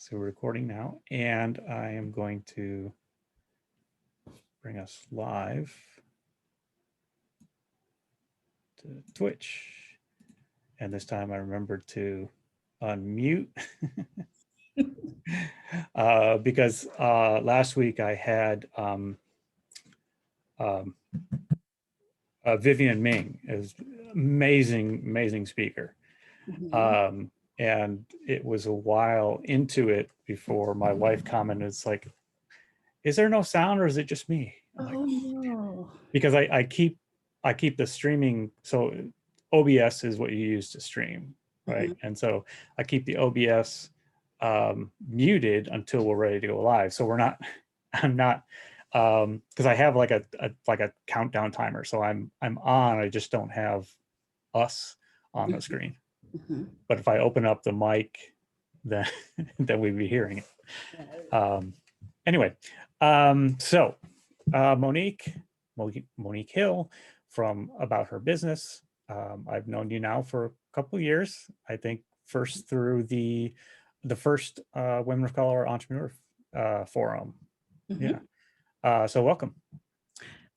So we're recording now, and I am going to bring us live to Twitch. And this time I remembered to unmute because last week I had Vivian Ming, is amazing speaker. Mm-hmm. And it was a while into it before my wife commented, it's like, is there no sound or is it just me? I'm like, No. because I keep the streaming. So OBS is what you use to stream, right? Mm-hmm. And so I keep the OBS muted until we're ready to go live. So I'm not, because I have like a countdown timer. So I'm on, I just don't have us on the screen. Mm-hmm. But if I open up the mic, then we'd be hearing it. Anyway, so Monique Hill from About Her Business. I've known you now for a couple of years. I think first through the first Women of Color Entrepreneur Forum. Mm-hmm. Yeah. So welcome.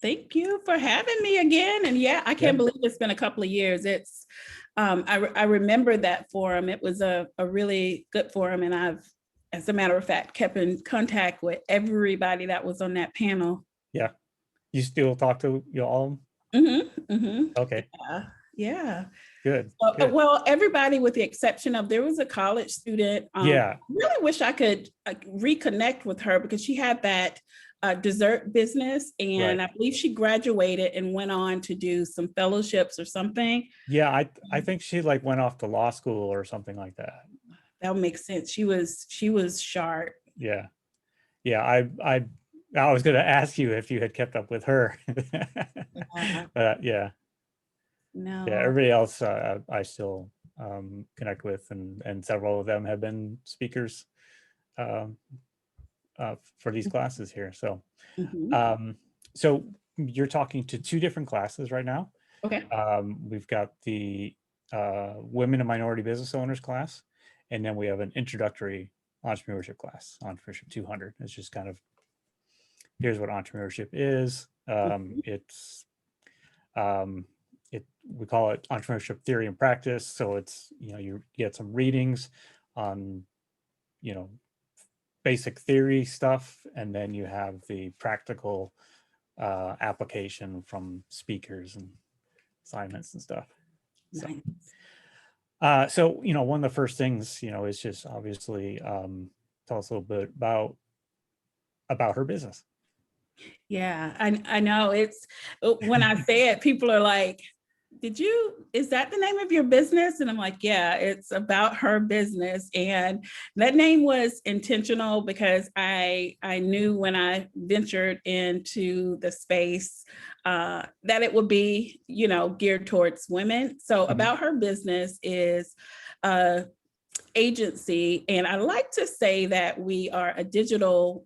Thank you for having me again. And yeah, I can't believe it's been a couple of years. It's I remember that forum. It was a really good forum, and I've, as a matter of fact, kept in contact with everybody that was on that panel. Yeah. You still talk to you all? Mm-hmm. Mm-hmm. Okay. Yeah. Good. Well, everybody with the exception of, there was a college student. Yeah. I really wish I could reconnect with her because she had that dessert business, and Right. I believe she graduated and went on to do some fellowships or something. Yeah, I think she like went off to law school or something like that. That would make sense. She was sharp. Yeah. Yeah, I was going to ask you if you had kept up with her. But yeah. No. Yeah, everybody else I still connect with, and several of them have been speakers for these classes here. So, Mm-hmm. so you're talking to two different classes right now. Okay. We've got the Women and Minority Business Owners class, and then we have an introductory entrepreneurship class, Entrepreneurship 200. It's just kind of, here's what entrepreneurship is. It's we call it entrepreneurship theory and practice. So it's, you get some readings on, basic theory stuff, and then you have the practical application from speakers and assignments and stuff. Nice. So, one of the first things, is just obviously tell us a little bit about her business. Yeah, I know. It's, when I say it, people are like, is that the name of your business? And I'm like, yeah, it's About Her Business. And that name was intentional because I knew when I ventured into the space that it would be, geared towards women. So About Her Business is agency, and I like to say that we are a digital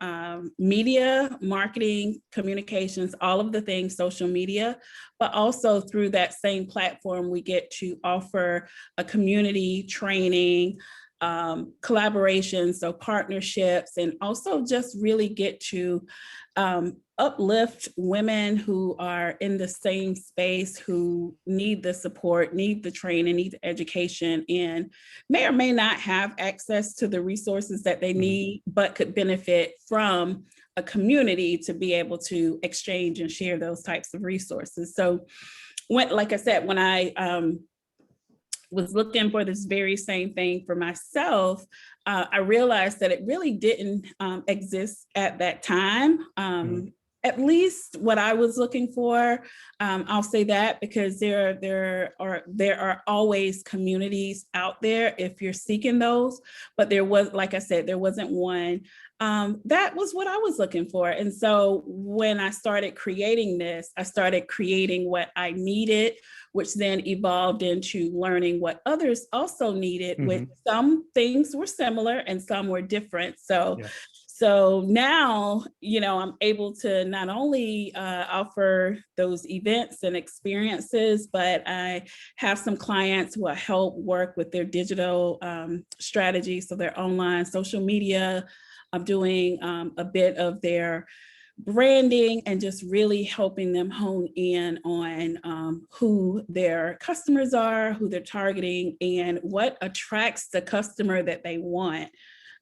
media, marketing, communications, all of the things, social media, but also through that same platform, we get to offer a community training, collaboration, so partnerships, and also just really get to uplift women who are in the same space, who need the support, need the training, need the education, and may or may not have access to the resources that they need, but could benefit from a community to be able to exchange and share those types of resources. So like I said, when I was looking for this very same thing for myself, I realized that it really didn't exist at that time. At least what I was looking for. I'll say that because there are always communities out there if you're seeking those, but there was, like I said, there wasn't one that was what I was looking for. And so when I started creating this, I started creating what I needed, which then evolved into learning what others also needed, which some things were similar and some were different. So So now, I'm able to not only offer those events and experiences, but I have some clients who I help work with their digital strategy. So their online social media. I'm doing a bit of their branding and just really helping them hone in on who their customers are, who they're targeting, and what attracts the customer that they want.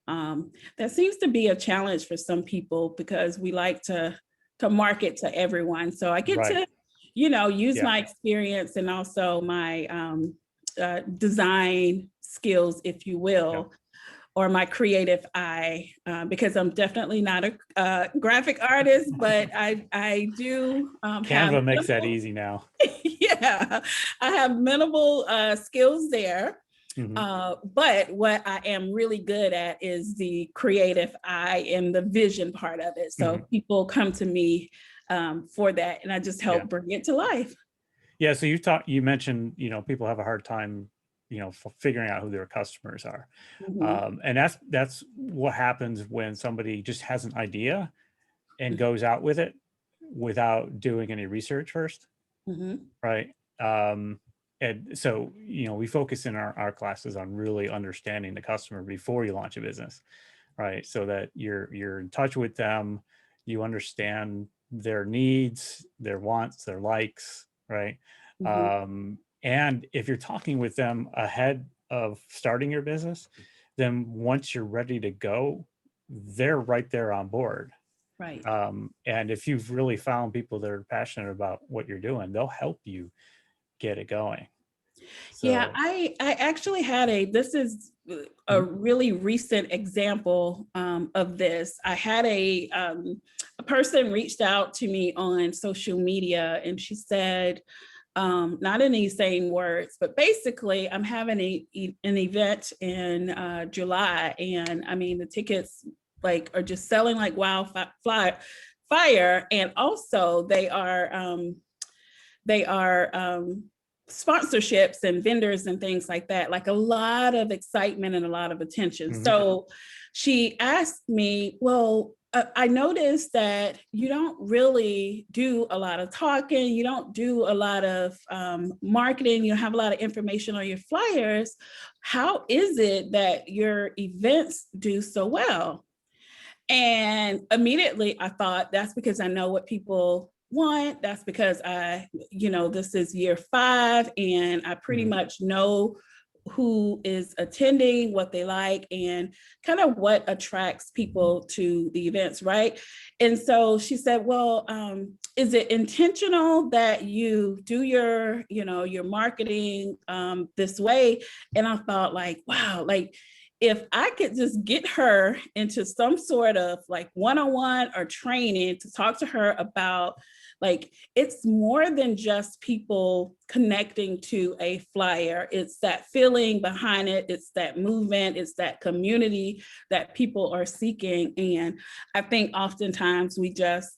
That seems to be a challenge for some people because we like to market to everyone. So I get to, use my experience and also my design skills, if you will, or my creative eye, because I'm definitely not a graphic artist, but I do Canva makes that easy now. Yeah, I have minimal skills there. But what I am really good at is the creative eye and the vision part of it. So people come to me for that, and I just help bring it to life. Yeah. So you mentioned, people have a hard time, figuring out who their customers are. And that's what happens when somebody just has an idea and goes out with it without doing any research first. Right. And so, we focus in our classes on really understanding the customer before you launch a business, right? So that you're in touch with them, you understand their needs, their wants, their likes, right? And if you're talking with them ahead of starting your business, then once you're ready to go, they're right there on board. Right. And if you've really found people that are passionate about what you're doing, they'll help you get it going. So, yeah, I actually had this is a really recent example of this. I had a person reached out to me on social media, and she said, not in these same words, but basically, I'm having an event in July, and I mean the tickets are just selling like wildfire, and also they are sponsorships and vendors and things like that, like a lot of excitement and a lot of attention. So she asked me, well, I noticed that you don't really do a lot of talking, you don't do a lot of marketing, you don't have a lot of information on your flyers. How is it that your events do so well? And immediately I thought, that's because I know what people want. That's because this is year 5, and I pretty much know who is attending, what they like, and kind of what attracts people to the events, right? And so she said, well, is it intentional that you do your marketing this way? And I thought, wow, if I could just get her into some sort of one-on-one or training to talk to her about it's more than just people connecting to a flyer. It's that feeling behind it. It's that movement. It's that community that people are seeking. And I think oftentimes we just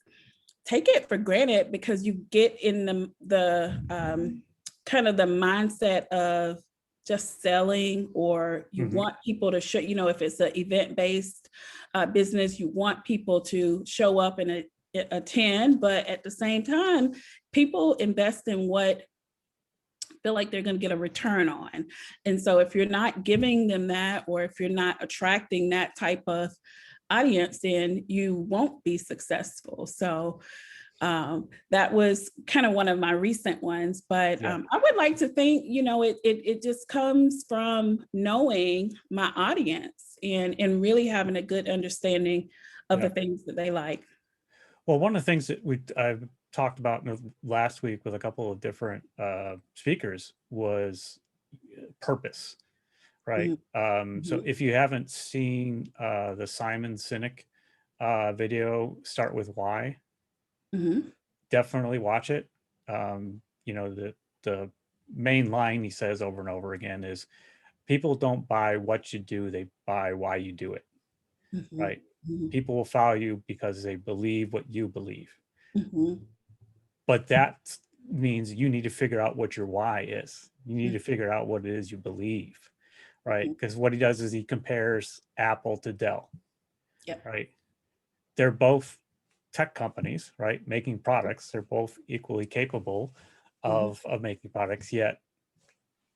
take it for granted because you get in the kind of the mindset of just selling, or you want people to show, if it's an event-based business, you want people to show up and attend, but at the same time, people invest in what feel like they're going to get a return on. And so if you're not giving them that, or if you're not attracting that type of audience, then you won't be successful. So that was kind of one of my recent ones, but I would like to think, it just comes from knowing my audience and really having a good understanding of the things that they like. Well, one of the things that I've talked about last week with a couple of different speakers was purpose, right? So if you haven't seen the Simon Sinek video, Start With Why, definitely watch it. The main line he says over and over again is, people don't buy what you do, they buy why you do it, right? People will follow you because they believe what you believe. But that means you need to figure out what your why is. You need to figure out what it is you believe, right? Because what he does is he compares Apple to Dell, right? they're both tech companies, right? Making products. They're both equally capable of making products, yet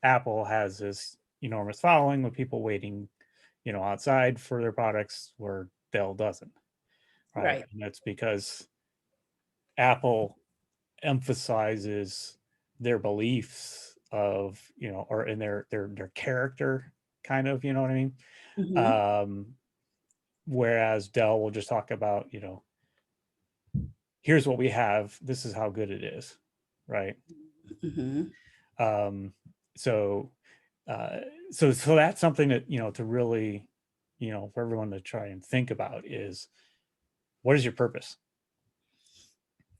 Apple has this enormous following with people waiting, outside for their products where Dell doesn't, right? Right. And that's because Apple emphasizes their beliefs of, or in their character, kind of, you know what I mean? Mhm. Whereas Dell will just talk about, here's what we have, this is how good it is, right? Mhm. Um, so uh, so that's something that, to really, for everyone to try and think about is, what is your purpose?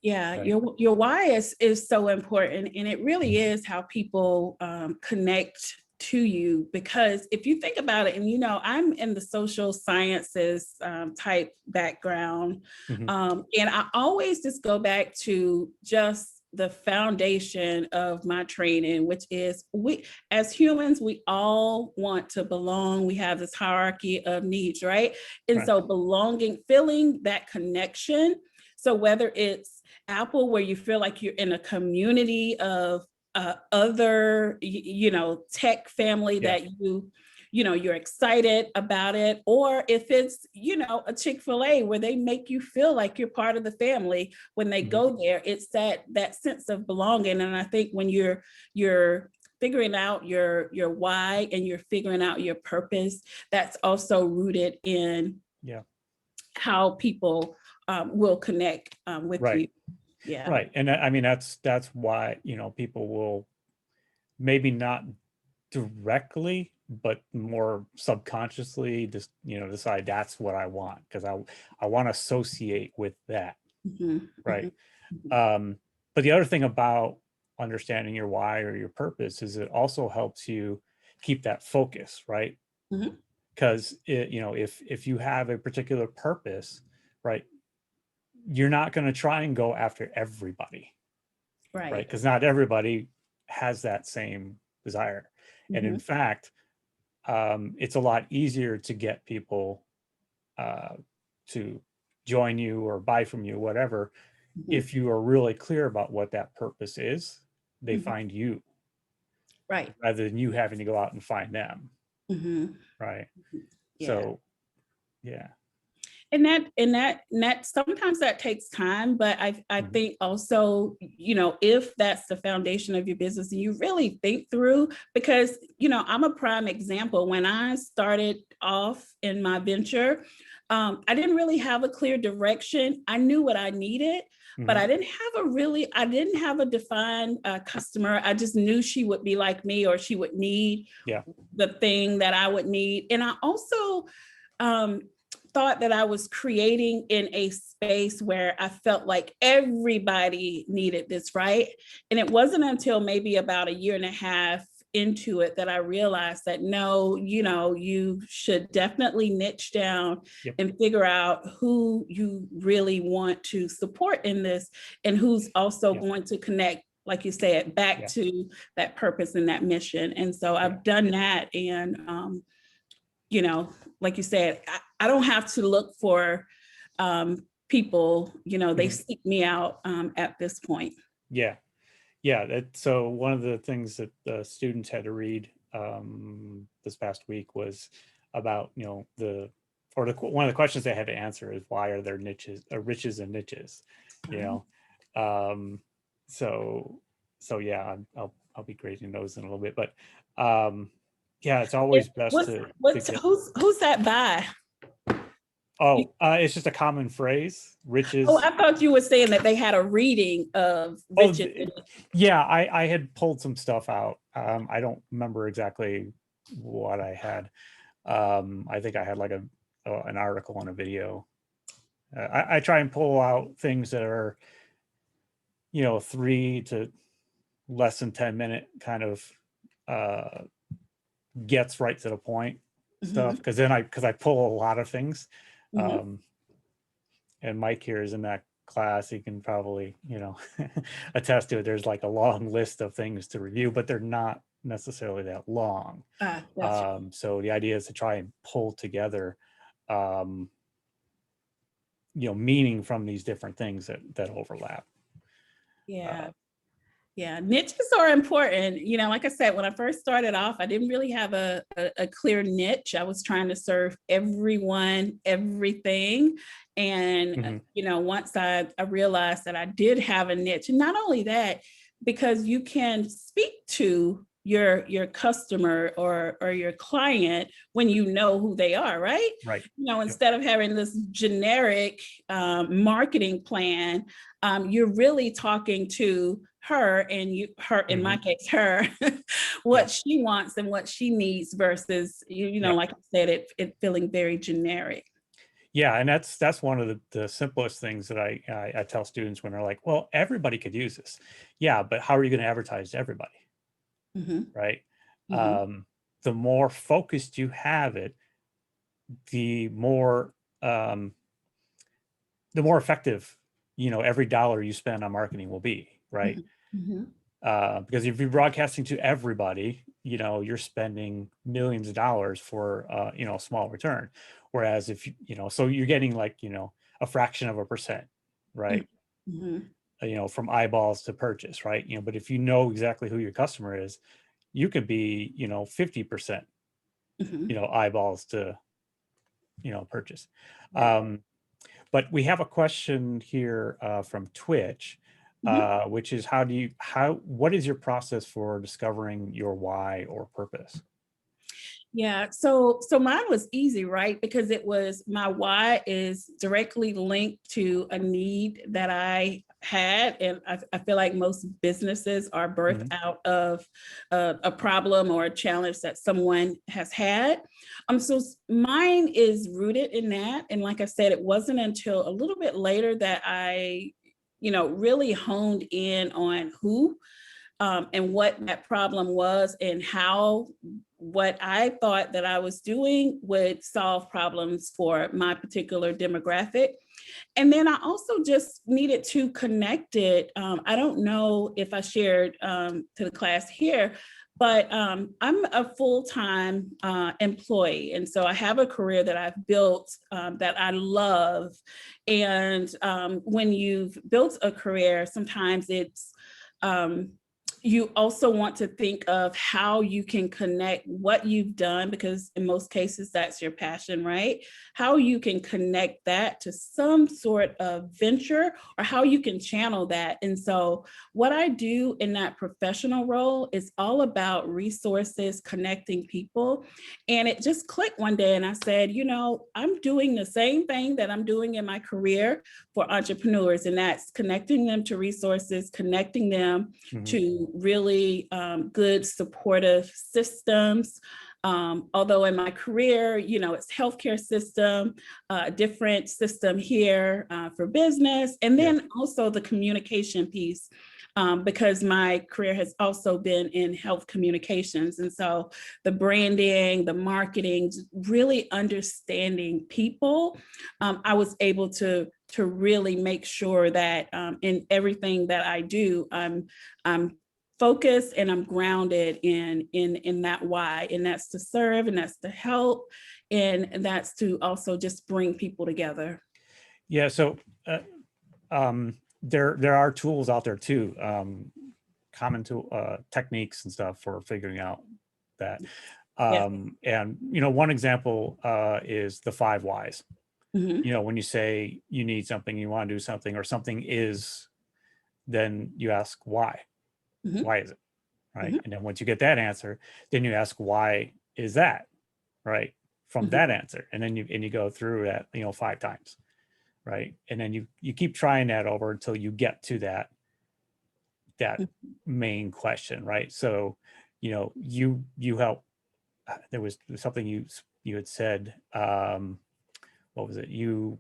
Yeah, Right. your why is so important, and it really is how people connect to you. Because if you think about it, and I'm in the social sciences type background, Mhm. and I always just go back to just the foundation of my training, which is we as humans, we all want to belong. We have this hierarchy of needs, right? And Right. so belonging, feeling that connection. So whether it's Apple, where you feel like you're in a community of other, tech family Yeah. that you're excited about it, or if it's, a Chick-fil-A where they make you feel like you're part of the family when they Mhm. go there. It's that sense of belonging. And I think when you're figuring out your why and you're figuring out your purpose, that's also rooted in Yeah. how people will connect with Right. you. Yeah. Right. And I mean, that's why, people will maybe not directly, but more subconsciously just, decide that's what I want, because I want to associate with that. Mhm, Right. mhm, mhm. But the other thing about understanding your why or your purpose is it also helps you keep that focus, right? Mhm. Because if you have a particular purpose, right, you're not going to try and go after everybody, right? Right. Because not everybody has that same desire. And in Mhm, fact, it's a lot easier to get people uh, to join you or buy from you, whatever, mhm, if you are really clear about what that purpose is. They mhm. find you Right. rather than you having to go out and find them, Mhm. right? Yeah. So yeah. And that sometimes that takes time, but I Mhm. think also, if that's the foundation of your business and you really think through, because I'm a prime example. When I started off in my venture, I didn't really have a clear direction. I knew what I needed, but Mhm. I didn't have a defined customer. I just knew she would be like me, or she would need Yeah. the thing that I would need. And I also um, thought that I was creating in a space where I felt like everybody needed this, right? And it wasn't until maybe about a year and a half into it that I realized that no, you should definitely niche down Yep. and figure out who you really want to support in this, and who's also Yeah. going to connect, like you said, back Yeah. to that purpose and that mission. And so Yeah. I've done that. And like you said, I don't have to look for people, they Mhm. seek me out at this point. Yeah. Yeah. So one of the things that the students had to read this past week was about, one of the questions they had to answer is, why are there niches, riches and niches, you know? Um, so, yeah, I'll be grading those in a little bit, but yeah, it's always best to get. Who's that by? Oh, it's just a common phrase, Oh, riches. I thought you were saying that they had a reading of Oh, Richard. yeah, I had pulled some stuff out. I don't remember exactly what I had. I think I had like an article and a video. I try and pull out things that are, 3 to less than 10-minute kind of uh, gets right to the point stuff. Mhm, Because I pull a lot of things. mhm. Um, and Mike here is in that class. He can probably, attest to it. There's like a long list of things to review, but they're not necessarily that long. Gotcha. So the idea is to try and pull together, um, meaning from these different things that overlap. Yeah. Yeah, niches are important. Like I said, when I first started off, I didn't really have a clear niche. I was trying to serve everyone, everything. And, once I realized that I did have a niche, and not only that, because you can speak to your customer or your client when you know who they are, right? Right. Instead of having this generic marketing plan, you're really talking to her and in my case, her, what she wants and what she needs versus, like I said, it feeling very generic. Yeah, and that's one of the simplest things that I tell students when they're like, well, everybody could use this. Yeah, but how are you going to advertise to everybody? Right? The more focused you have it, the more effective, every dollar you spend on marketing will be, right? Because if you're broadcasting to everybody, you're spending millions of dollars for a small return. Whereas if so you're getting like a fraction of a percent, right? From eyeballs to purchase, right? But if you know exactly who your customer is, you could be 50% eyeballs to purchase. But we have a question here from Twitch, which is what is your process for discovering your why or purpose? Yeah, so mine was easy, right? Because my why is directly linked to a need that I had. And I feel like most businesses are birthed out of a problem or a challenge that someone has had. So mine is rooted in that. And like I said, it wasn't until a little bit later that I, really honed in on who and what that problem was and how what I thought that I was doing would solve problems for my particular demographic. And then I also just needed to connect it. I don't know if I shared to the class here, but I'm a full-time employee. And so I have a career that I've built that I love. And when you've built a career, sometimes it's you also want to think of how you can connect what you've done, because in most cases, that's your passion, right? How you can connect that to some sort of venture or how you can channel that. And so what I do in that professional role is all about resources, connecting people. And it just clicked one day and I said, I'm doing the same thing that I'm doing in my career for entrepreneurs, and that's connecting them to resources, connecting them to really good supportive systems. Although in my career, it's healthcare system, different system here for business, and then also the communication piece. Because my career has also been in health communications. And so the branding, the marketing, really understanding people, I was able to really make sure that in everything that I do, I'm focused and I'm grounded in that why, and that's to serve, and that's to help, and that's to also just bring people together. Yeah, so there are tools out there too, common tool techniques and stuff for figuring out that. And one example is the 5 whys. When you say you need something, you want to do something, or something is, then you ask why. Why is it? Right. And then once you get that answer, then you ask why is that, right, from that answer, and then you go through that 5 times, right, and then you keep trying that over until you get to that main question, right? So you help. There was something you had said, what was it, you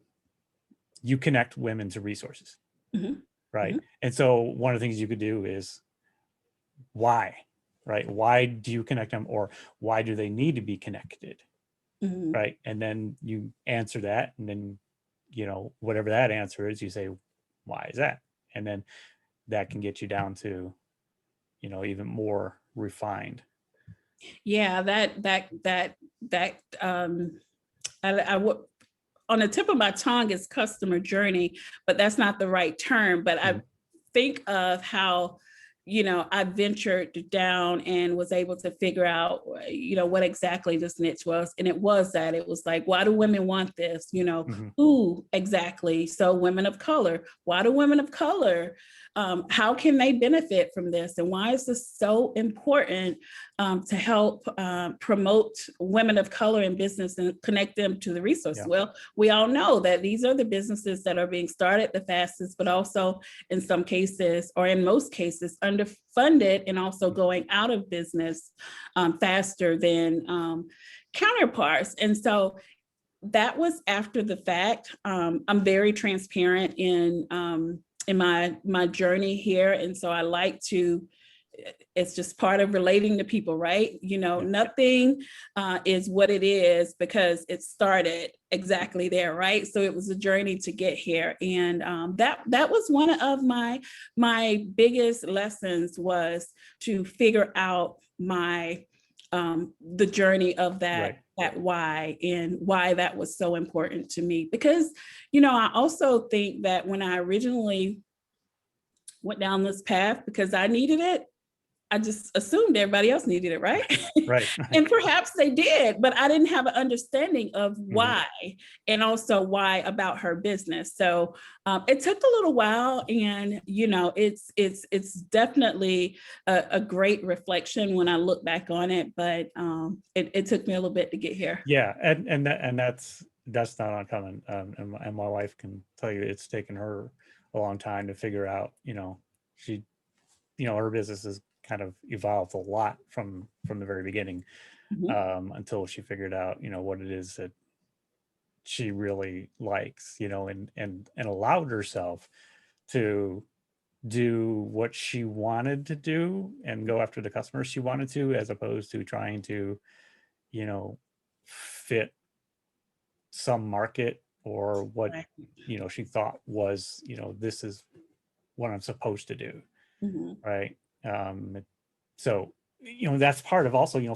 connect women to resources, right? And so one of the things you could do is why, right? Why do you connect them, or why do they need to be connected, right? And then you answer that, and then whatever that answer is, you say, why is that? And then that can get you down to even more refined. Yeah, I would on the tip of my tongue is customer journey, but that's not the right term. But I think of how, I ventured down and was able to figure out, what exactly this niche was. And it was like, why do women want this? Who exactly? So women of color, why do women of color? How can they benefit from this? And why is this so important to help promote women of color in business and connect them to the resources? Yeah. Well, we all know that these are the businesses that are being started the fastest, but also in some cases, or in most cases, underfunded and also going out of business faster than counterparts. And so that was after the fact. I'm very transparent in my journey here. And so I like to, it's just part of relating to people, right? Nothing is what it is because it started exactly there, right? So it was a journey to get here. And that was one of my biggest lessons, was to figure out the journey of that. Right. That why, and why that was so important to me. Because, I also think that when I originally went down this path, because I needed it, I just assumed everybody else needed it, right? Right. And perhaps they did, but I didn't have an understanding of why, and also why about her business. So it took a little while, and it's definitely a great reflection when I look back on it. But it took me a little bit to get here. Yeah, and that's not uncommon. And my wife can tell you it's taken her a long time to figure out. She, her business has kind of evolved a lot from the very beginning, until she figured out what it is that she really likes, and allowed herself to do what she wanted to do and go after the customers she wanted to, as opposed to trying to fit some market or what she thought was this is what I'm supposed to do. Right. So that's part of also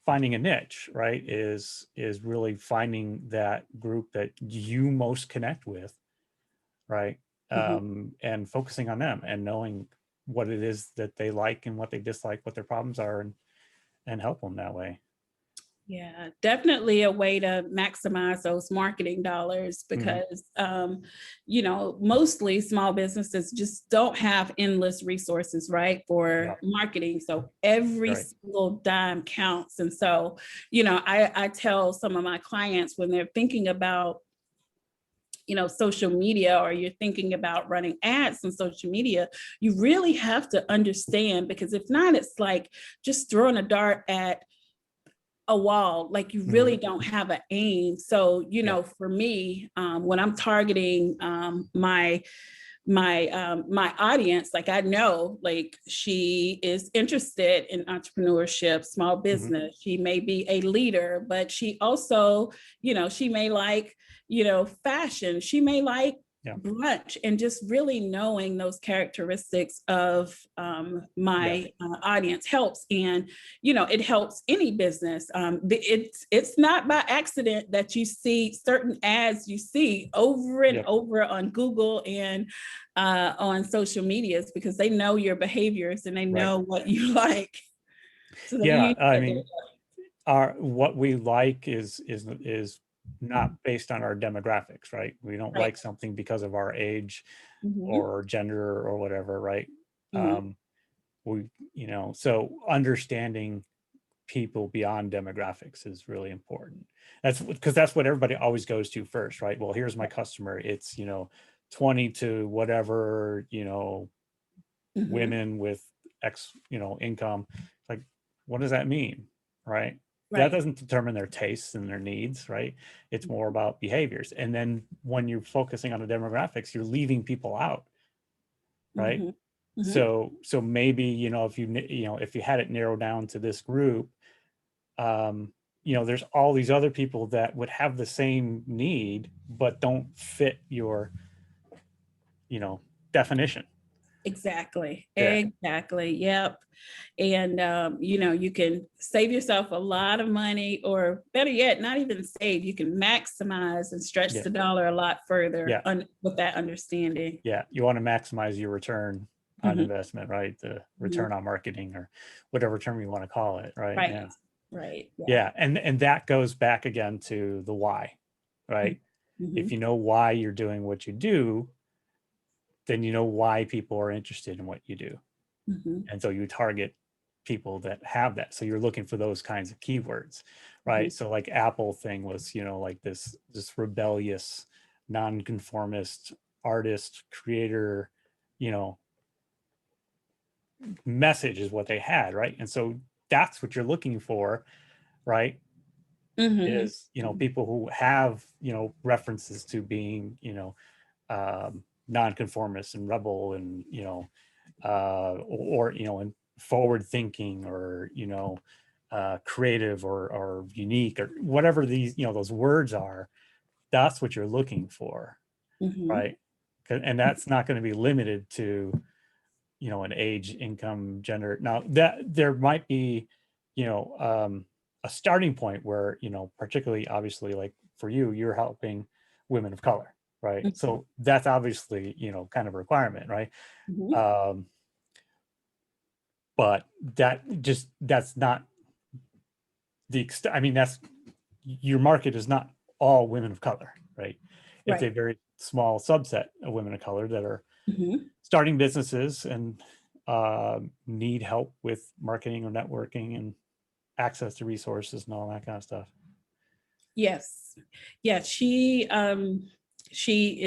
finding a niche, right, is really finding that group that you most connect with, right, and focusing on them and knowing what it is that they like and what they dislike, what their problems are, and help them that way. Yeah, definitely a way to maximize those marketing dollars, because, mostly small businesses just don't have endless resources, right, for marketing. So every single dime counts. And so, I tell some of my clients when they're thinking about social media, or you're thinking about running ads on social media, you really have to understand, because if not, it's like just throwing a dart at a wall, like you really don't have an aim. So, for me, when I'm targeting my audience, like I know, like she is interested in entrepreneurship, small business. She may be a leader, but she also, she may like, fashion. She may like brunch, and just really knowing those characteristics of my audience helps. And it helps any business. It's not by accident that you see certain ads you see over and over on Google and on social medias, because they know your behaviors and they know what you like. So I mean, what we like is not based on our demographics, right? We don't like something because of our age or gender or whatever, right? So understanding people beyond demographics is really important. That's because that's what everybody always goes to first, right? Well, here's my customer. It's 20 to whatever, women with X, income. Like, what does that mean, right? That doesn't determine their tastes and their needs, right? It's more about behaviors. And then when you're focusing on the demographics, you're leaving people out, right? So maybe, if you had it narrowed down to this group, there's all these other people that would have the same need, but don't fit your, definition. Exactly. Yeah. Exactly. Yep. And, you can save yourself a lot of money, or better yet, not even save, you can maximize and stretch Yeah. the dollar a lot further Yeah. with that understanding. Yeah. You want to maximize your return on Mhm, investment, right? The return on marketing, or whatever term you want to call it, right? right. Yeah. Right. Yeah. Yeah. And that goes back again to the why, right? If Mhm, you know why you're doing what you do, then you know why people are interested in what you do. mhm, And so you target people that have that. So you're looking for those kinds of keywords, right? mhm. So like Apple thing was, like this rebellious, nonconformist artist, creator, you know, message is what they had, right? And so that's what you're looking for, right? Mhm. Is, people who have, references to being, nonconformist and rebel, and, or and forward thinking, or creative, or unique, or whatever these those words are. That's what you're looking for, Mhm. right? And that's not going to be limited to an age, income, gender. Now that there might be a starting point where particularly, obviously, like for you, you're helping women of color, right? Mhm. So that's obviously kind of a requirement, right? Mhm. um but that's not the extent. I mean, that's your market is not all women of color, right? It's Right. a very small subset of women of color that are Mhm. starting businesses and need help with marketing or networking and access to resources and all that kind of stuff. Yes. Yeah. She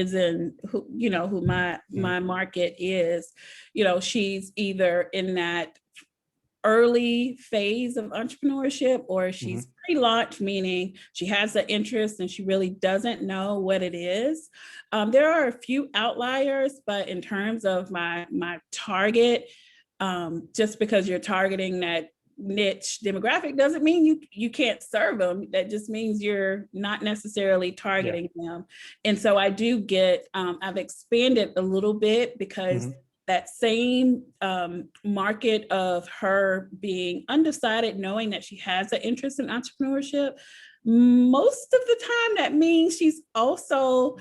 is in who Mhm. my market is. She's either in that early phase of entrepreneurship, or Mhm. she's pre-launch, meaning she has the interest and she really doesn't know what it is. There are a few outliers, but in terms of my target, just because you're targeting that niche demographic doesn't mean you can't serve them. That just means you're not necessarily Yeah. targeting them. And so I do get, I've expanded a little bit, because Mhm. that that same market of her being undecided, knowing that she has an interest in entrepreneurship, most of the time that means she's also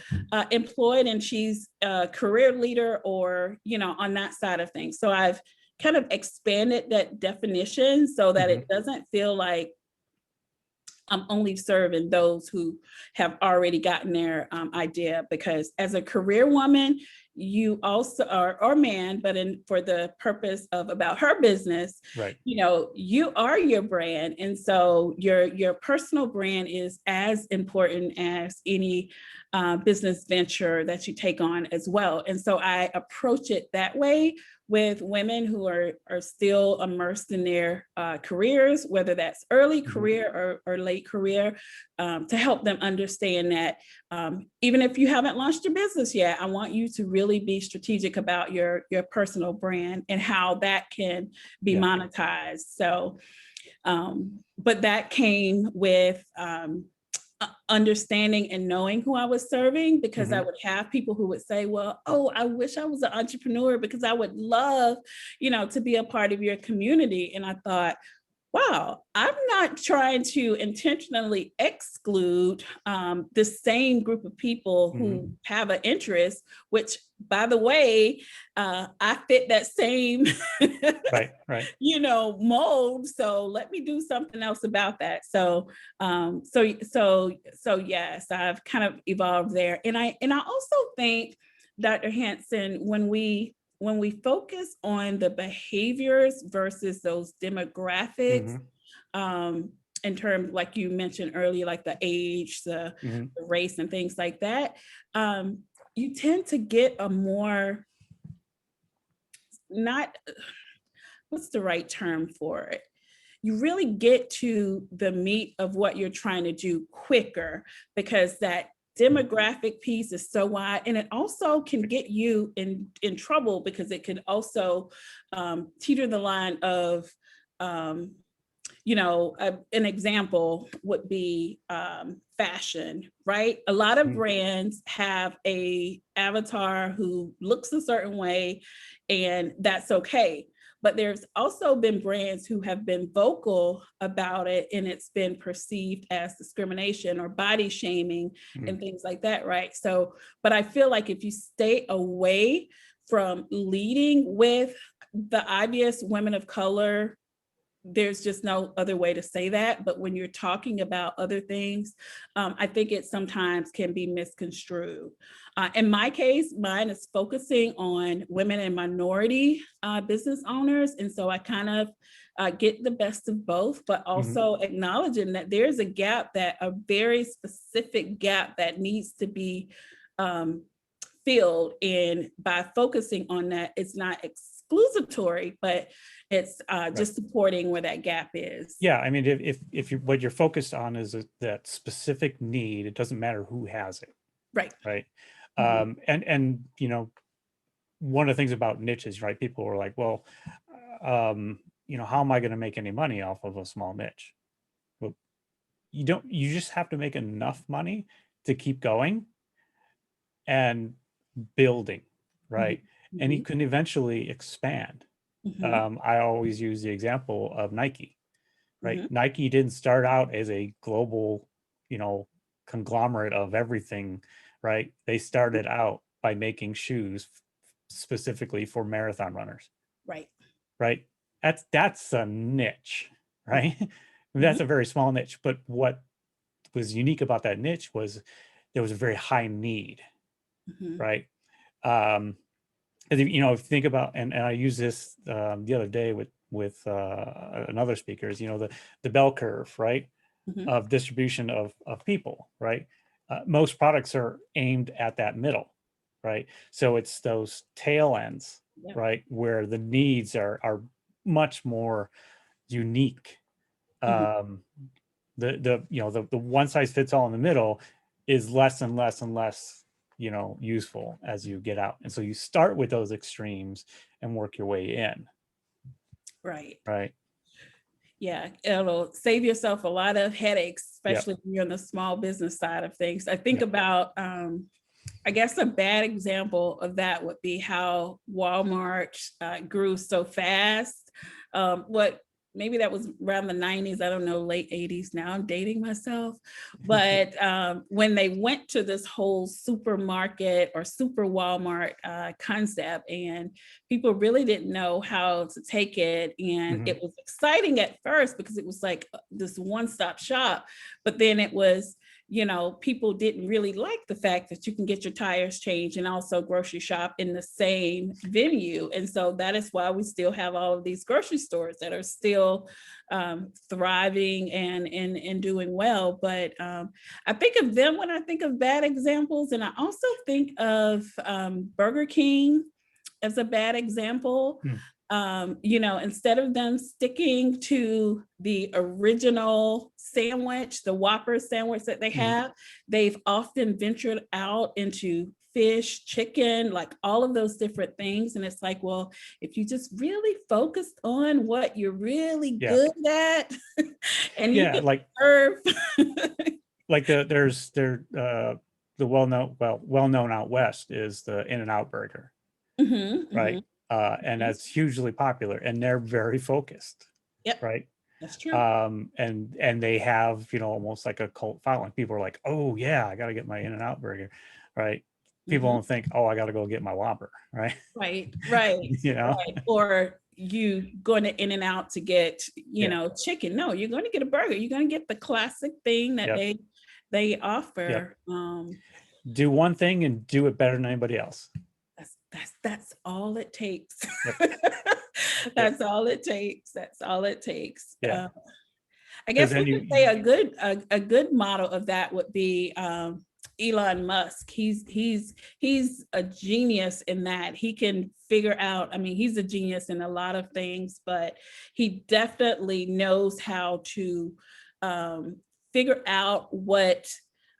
employed, and she's a career leader, or on that side of things. So I've kind of expanded that definition so that Mhm. it doesn't feel like I'm only serving those who have already gotten their idea, because as a career woman, you also are, or man, but for the purpose of about her business, Right. you are your brand. And so your personal brand is as important as any business venture that you take on as well. And so I approach it that way with women who are still immersed in their careers, whether that's early career or late career, to help them understand that even if you haven't launched your business yet, I want you to really be strategic about your personal brand and how that can be monetized. So, but that came with understanding and knowing who I was serving, because I would have people who would say, well, oh, I wish I was an entrepreneur because I would love, to be a part of your community. And I thought, wow, I'm not trying to intentionally exclude the same group of people who have an interest, which, by the way, I fit that same Right. mold. So let me do something else about that. So yes, I've kind of evolved there. And I also think, Dr. Hanson, when we focus on the behaviors versus those demographics, in terms, like you mentioned earlier, like the age, the race, and things like that, you tend to get a more, not, what's the right term for it? You really get to the meat of what you're trying to do quicker, because that demographic piece is so wide, and it also can get you in trouble, because it can also teeter the line of an example would be fashion, right? A lot of brands have a avatar who looks a certain way, and that's okay. But there's also been brands who have been vocal about it, and it's been perceived as discrimination or body shaming and things like that, right? So, but I feel like if you stay away from leading with the obvious women of color, there's just no other way to say that. But when you're talking about other things, I think it sometimes can be misconstrued. In my case, mine is focusing on women and minority business owners. And so I kind of get the best of both, but also acknowledging that there's a very specific gap that needs to be filled. And by focusing on that, it's not exclusatory, but it's just supporting where that gap is. Yeah, I mean, if what you're focused on is that specific need, it doesn't matter who has it. Right. Right. And one of the things about niches, right? People were like, well, how am I going to make any money off of a small niche? Well, you just have to make enough money to keep going and building, right? And you can eventually expand. I always use the example of Nike, right? Nike didn't start out as a global, conglomerate of everything, right? They started out by making shoes specifically for marathon runners. Right. Right. That's a niche, right? That's a very small niche. But what was unique about that niche was there was a very high need, right? If you think about, and I use this the other day with another speakers, the bell curve, right, of distribution of people, right? Most products are aimed at that middle, right? So it's those tail ends, right, where the needs are much more unique. The one size fits all in the middle is less and less and less useful as you get out. And so you start with those extremes and work your way in. Right. Yeah, it'll save yourself a lot of headaches, especially when you're on the small business side of things. I think about, I guess a bad example of that would be how Walmart grew so fast. Maybe that was around the 90s, I don't know, late 80s. Now I'm dating myself. But when they went to this whole supermarket or super Walmart concept, and people really didn't know how to take it. And it was exciting at first because it was like this one-stop shop. But then it was, people didn't really like the fact that you can get your tires changed and also grocery shop in the same venue. And so that is why we still have all of these grocery stores that are still thriving and doing well. But I think of them when I think of bad examples. And I also think of Burger King as a bad example. Instead of them sticking to the original sandwich, the Whopper sandwich that they have, they've often ventured out into fish, chicken, like all of those different things. And it's like, well, if you just really focused on what you're really good at and you can serve. Like the well-known out west is the In-N-Out burger. Right. And that's hugely popular, and they're very focused. Right. That's true. And they have, almost like a cult following. People are like, oh yeah, I got to get my In-N-Out burger. Right. People don't think, oh, I got to go get my Whopper. Right. Right. Or you going to In-N-Out to get, chicken. No, you're going to get a burger. You're going to get the classic thing that they offer. Do one thing and do it better than anybody else. That's all it takes. That's all it takes. That's all it takes. I guess we could say a good model of that would be Elon Musk. He's a genius in that he can figure out, he's a genius in a lot of things, but he definitely knows how to figure out what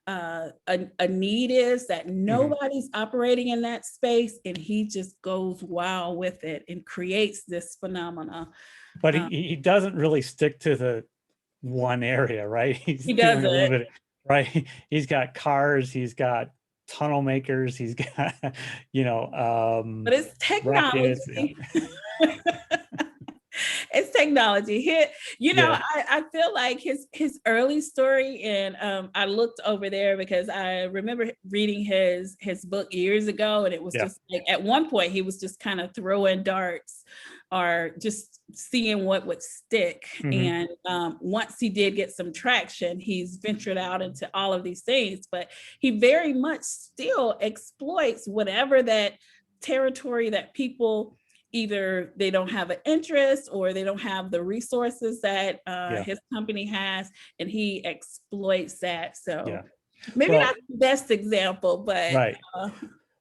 a need is that nobody's operating in that space, and he just goes wild with it and creates this phenomena. But he doesn't really stick to one area, right? He's He doing a little doesn't, bit, right? He's got cars, he's got tunnel makers, he's got, you know, but it's rockets. technology. It's technology here. You know, Yeah, I feel like his early story, and I looked over there because I remember reading his book years ago, and it was yeah, just like at one point he was just kind of throwing darts or just seeing what would stick. hmm, And once he did get some traction, he's ventured out into all of these things, but he very much still exploits whatever that territory that people either they don't have an interest or they don't have the resources that yeah, his company has, and he exploits that. yeah. So maybe Well, not the best example, but right.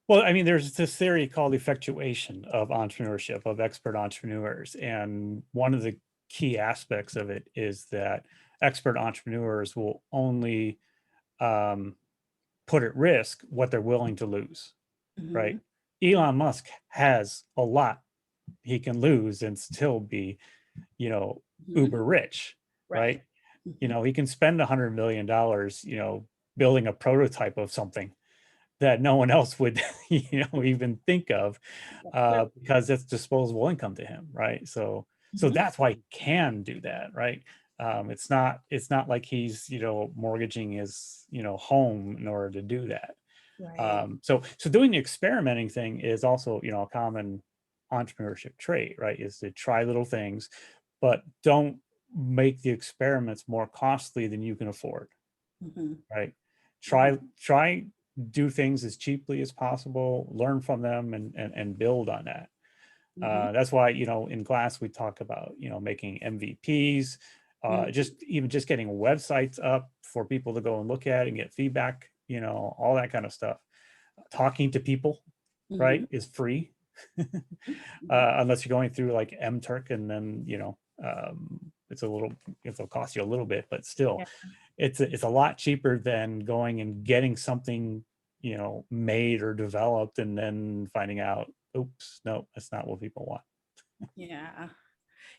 Well, I mean, there's this theory called effectuation of entrepreneurship, of expert entrepreneurs. And one of the key aspects of it is that expert entrepreneurs will only um, put at risk what they're willing to lose, right? mhm, Elon Musk has a lot he can lose and still be, you know, mhm, uber rich, right. right? You Mhm, know, he can spend $100 million, you know, building a prototype of something that no one else would, you know, even think of, that's true. because it's disposable income to him, right? So Mhm, that's why he can do that, right? It's not like he's, you know, mortgaging his, you know, home in order to do that. right. So doing the experimenting thing is also, you know, a common entrepreneurship trait, right? Is to try little things, but don't make the experiments more costly than you can afford, Mhm, right? mhm, Try do things as cheaply as possible, learn from them, and build on that. mhm, That's why, you know, in class we talk about, you know, making MVPs, mhm. just getting websites up for people to go and look at and get feedback, you know, all that kind of stuff. Talking to people, right, Mhm, is free, mhm. unless you're going through like MTurk, and then, you know, it'll cost you a little bit, but still, Yeah. it's a lot cheaper than going and getting something, you know, made or developed and then finding out, oops, no, that's not what people want. Yeah.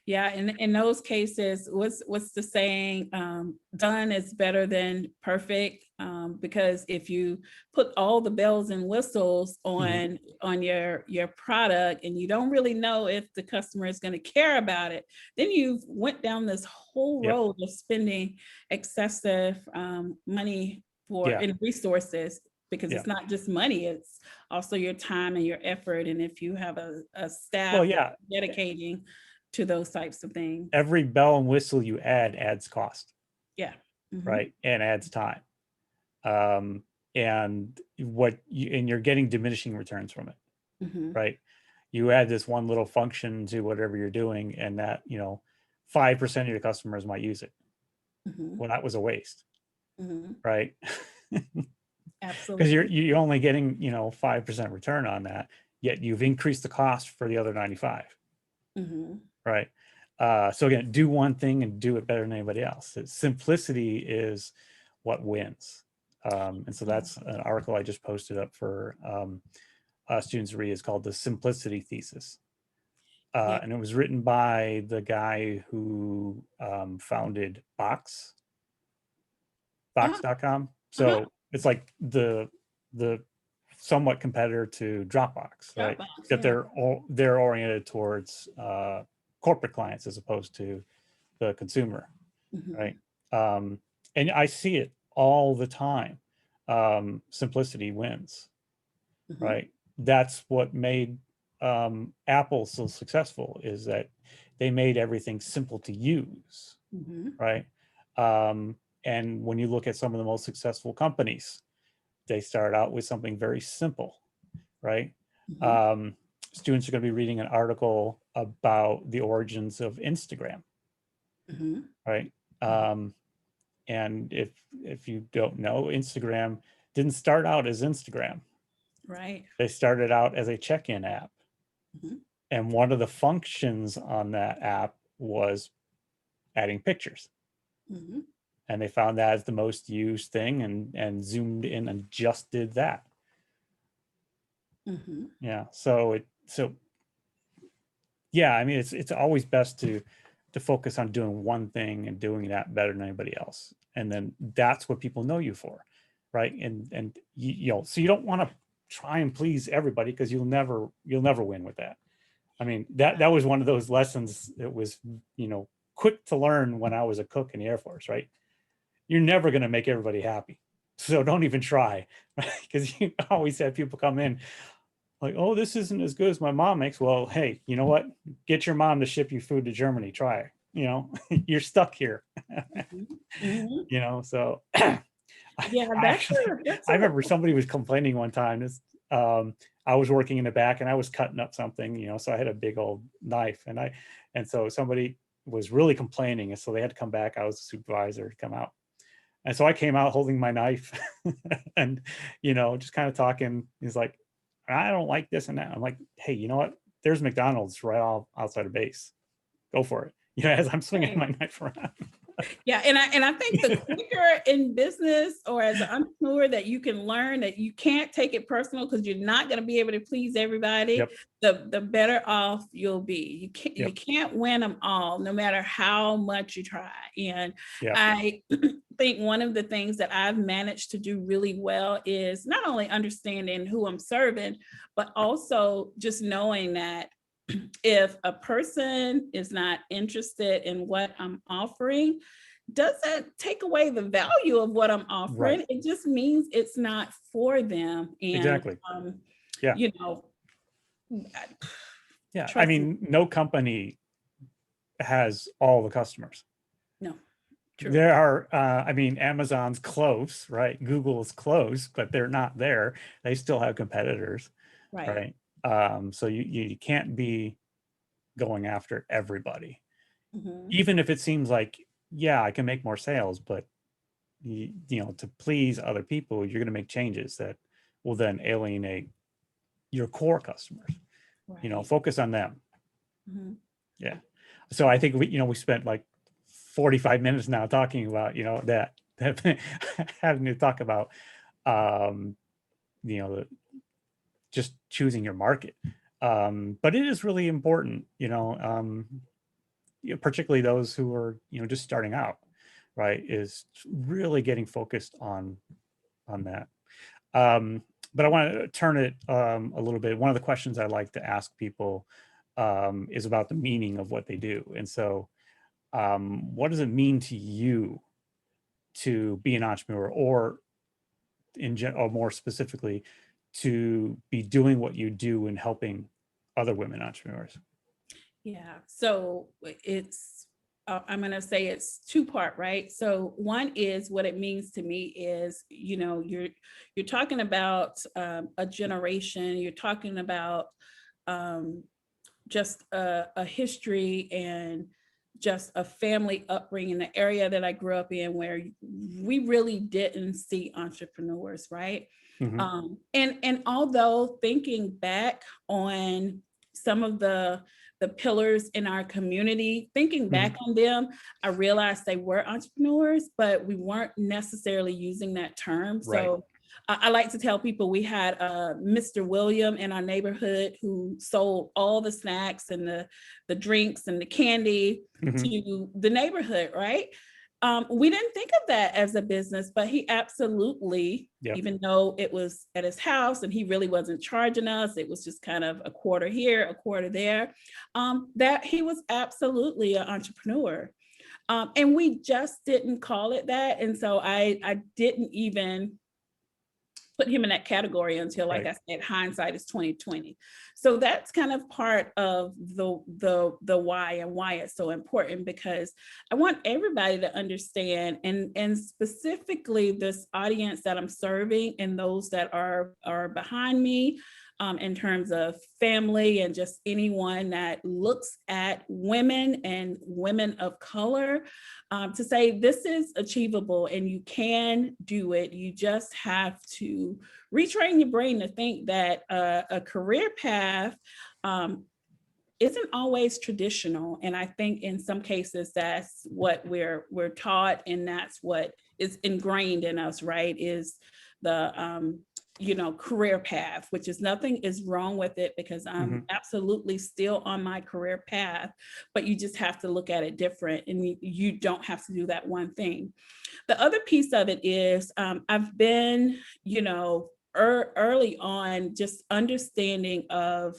Yeah, in those cases, what's the saying? Done is better than perfect. Because if you put all the bells and whistles Mhm. on your product and you don't really know if the customer is going to care about it, then you've went down this whole Yep. road of spending excessive money for Yeah. in resources, because Yeah. it's not just money, it's also your time and your effort. And if you have a Well, staff that's yeah. dedicating to those types of things. Every bell and whistle you add adds cost, Yeah. Hmm. right? And adds time. Um, and you're getting diminishing returns from it, Hmm. right? You add this one little function to whatever you're doing, and that, you know, 5% of your customers might use it. Hmm. Well, that was a waste, Hmm. right? Because Absolutely. you're only getting, you know, 5% return on that, yet you've increased the cost for the other 95, Hmm. right? So again, do one thing and do it better than anybody else. Simplicity is what wins. And so that's an article I just posted up for students to read. It's called the Simplicity Thesis. Yeah. And it was written by the guy who founded Uh-huh. Box.com. Uh-huh. So it's like the somewhat competitor to Dropbox, right? Dropbox. Except Yeah. they're oriented towards corporate clients as opposed to the consumer, right? Hmm. Um, and I see it all the time. Simplicity wins, Hmm. right? That's what made Apple so successful, is that they made everything simple to use, Hmm. right? Um, and when you look at some of the most successful companies, they start out with something very simple, right? Hmm. Um, Students are going to be reading an article about the origins of Instagram, Hmm. right? Hmm. Um, and if you don't know, Instagram didn't start out as Instagram. Right. They started out as a check-in app, Hmm. and one of the functions on that app was adding pictures. Hmm. And they found that as the most used thing, and zoomed in and just did that. Hmm. Yeah. So yeah, I mean, it's always best to to focus on doing one thing and doing that better than anybody else. And then that's what people know you for, right? And you know, so you don't want to try and please everybody, because you'll never win with that. I mean, that was one of those lessons that was, you know, quick to learn when I was a cook in the Air Force, right? You're never going to make everybody happy. So don't even try, right? Because you always have people come in like, oh, this isn't as good as my mom makes. Well, hey, you know what? Get your mom to ship you food to Germany. Try it. You know, you're stuck here. Mhm. You know, so Yeah, I remember somebody was complaining one time. I was working in the back and I was cutting up something, you know, so I had a big old knife, and so somebody was really complaining, and so they had to come back. I was the supervisor to come out, and so I came out holding my knife, and you know, just kind of talking. He's like, I don't like this and that. I'm like, hey, you know what? There's McDonald's right outside of base. Go for it. You know, as I'm swinging my knife around. Yeah, and I think the quicker in business or as an entrepreneur that you can learn that you can't take it personal, because you're not going to be able to please everybody, the better off you'll be. You can't win them all, no matter how much you try. And I think one of the things that I've managed to do really well is not only understanding who I'm serving, but also just knowing that if a person is not interested in what I'm offering, doesn't take away the value of what I'm offering. It just means it's not for them. And you know, I mean, no company has all the customers. No. True. There are, I mean, Amazon's close, right? Google's close, but they're not there. They still have competitors, right? So you can't be going after everybody, even if it seems like, yeah, I can make more sales, but you know, to please other people, you're going to make changes that will then alienate your core customers. You know, focus on them. Yeah. So I think we spent like 45 minutes now talking about, you know, that having to talk about, you know, just choosing your market. But it is really important, you know, particularly those who are, you know, just starting out, right, is really getting focused on that. But I want to turn it a little bit. One of the questions I like to ask people is about the meaning of what they do. And so what does it mean to you to be an entrepreneur, or or more specifically, to be doing what you do and helping other women entrepreneurs? Yeah, so it's, I'm going to say it's two-part, right? So one is what it means to me is, you know, you're talking about a generation, you're talking about just a history and just a family upbringing, the area that I grew up in where we really didn't see entrepreneurs, right? And although thinking back on some of the pillars in our community, thinking back on them, I realized they were entrepreneurs, but we weren't necessarily using that term. So I like to tell people we had Mr. William in our neighborhood who sold all the snacks and the drinks and the candy to the neighborhood, right? We didn't think of that as a business, but he absolutely, even though it was at his house and he really wasn't charging us, it was just kind of a quarter here, a quarter there, that he was absolutely an entrepreneur. And we just didn't call it that. And so I didn't even put him in that category until, like I said, hindsight is 2020. So that's kind of part of the why and why it's so important, because I want everybody to understand, and specifically this audience that I'm serving and those that are behind me, in terms of family and just anyone that looks at women and women of color, to say this is achievable and you can do it. You just have to retrain your brain to think that a career path isn't always traditional. And I think in some cases that's what we're taught, and that's what is ingrained in us, right? Is the career path, which is nothing is wrong with it, because I'm absolutely still on my career path, but you just have to look at it different, and you don't have to do that one thing. The other piece of it is I've been, early on, just understanding of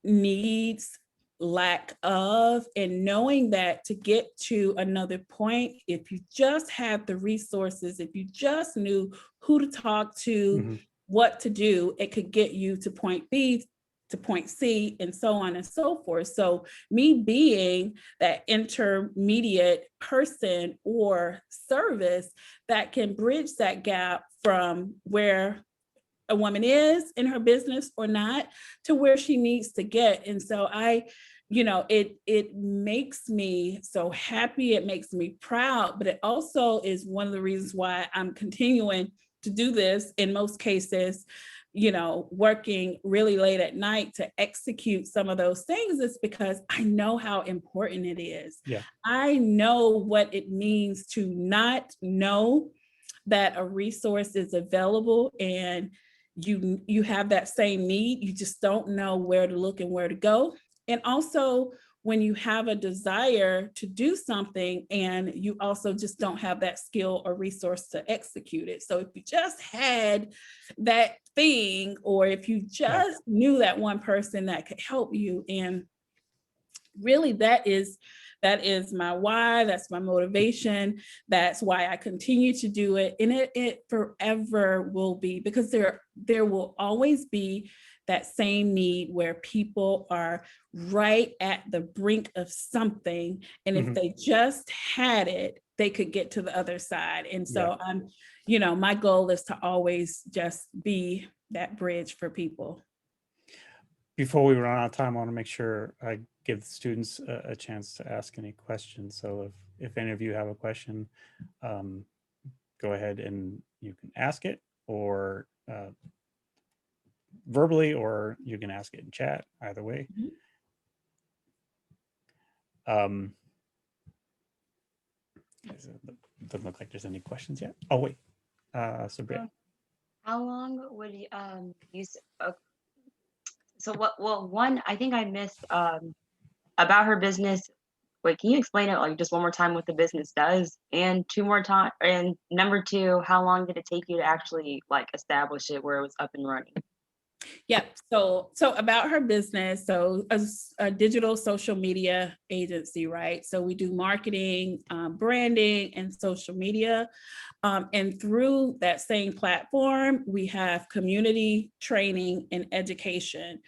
needs, lack of, and knowing that to get to another point, if you just had the resources, if you just knew who to talk to, what to do, it could get you to point B to point C, and so on and so forth. So me being that intermediate person or service that can bridge that gap from where a woman is in her business or not to where she needs to get. And so it makes me so happy. It makes me proud, but it also is one of the reasons why I'm continuing to do this in most cases, working really late at night to execute some of those things, is because I know how important it is. Yeah. I know what it means to not know that a resource is available, and you have that same need, you just don't know where to look and where to go. And also, when you have a desire to do something and you also just don't have that skill or resource to execute it. So if you just had that thing, or if you just knew that one person that could help you, and really that is my why, that's my motivation, that's why I continue to do it, and it forever will be, because there will always be that same need where people are right at the brink of something, and if they just had it, they could get to the other side. And so my goal is to always just be that bridge for people. Before we run out of time, I want to make sure I give the students a chance to ask any questions. So if any of you have a question, go ahead and you can ask it, or verbally, or you can ask it in chat, either way. Doesn't look like there's any questions yet. Oh, wait. Sabrina. How long would you so one, I think I missed about her business. Wait, can you explain it like just one more time what the business does? And number two, how long did it take you to actually like establish it where it was up and running? Yeah, so about her business, so a digital social media agency, right? So we do marketing, branding, and social media. And through that same platform, we have community training and education.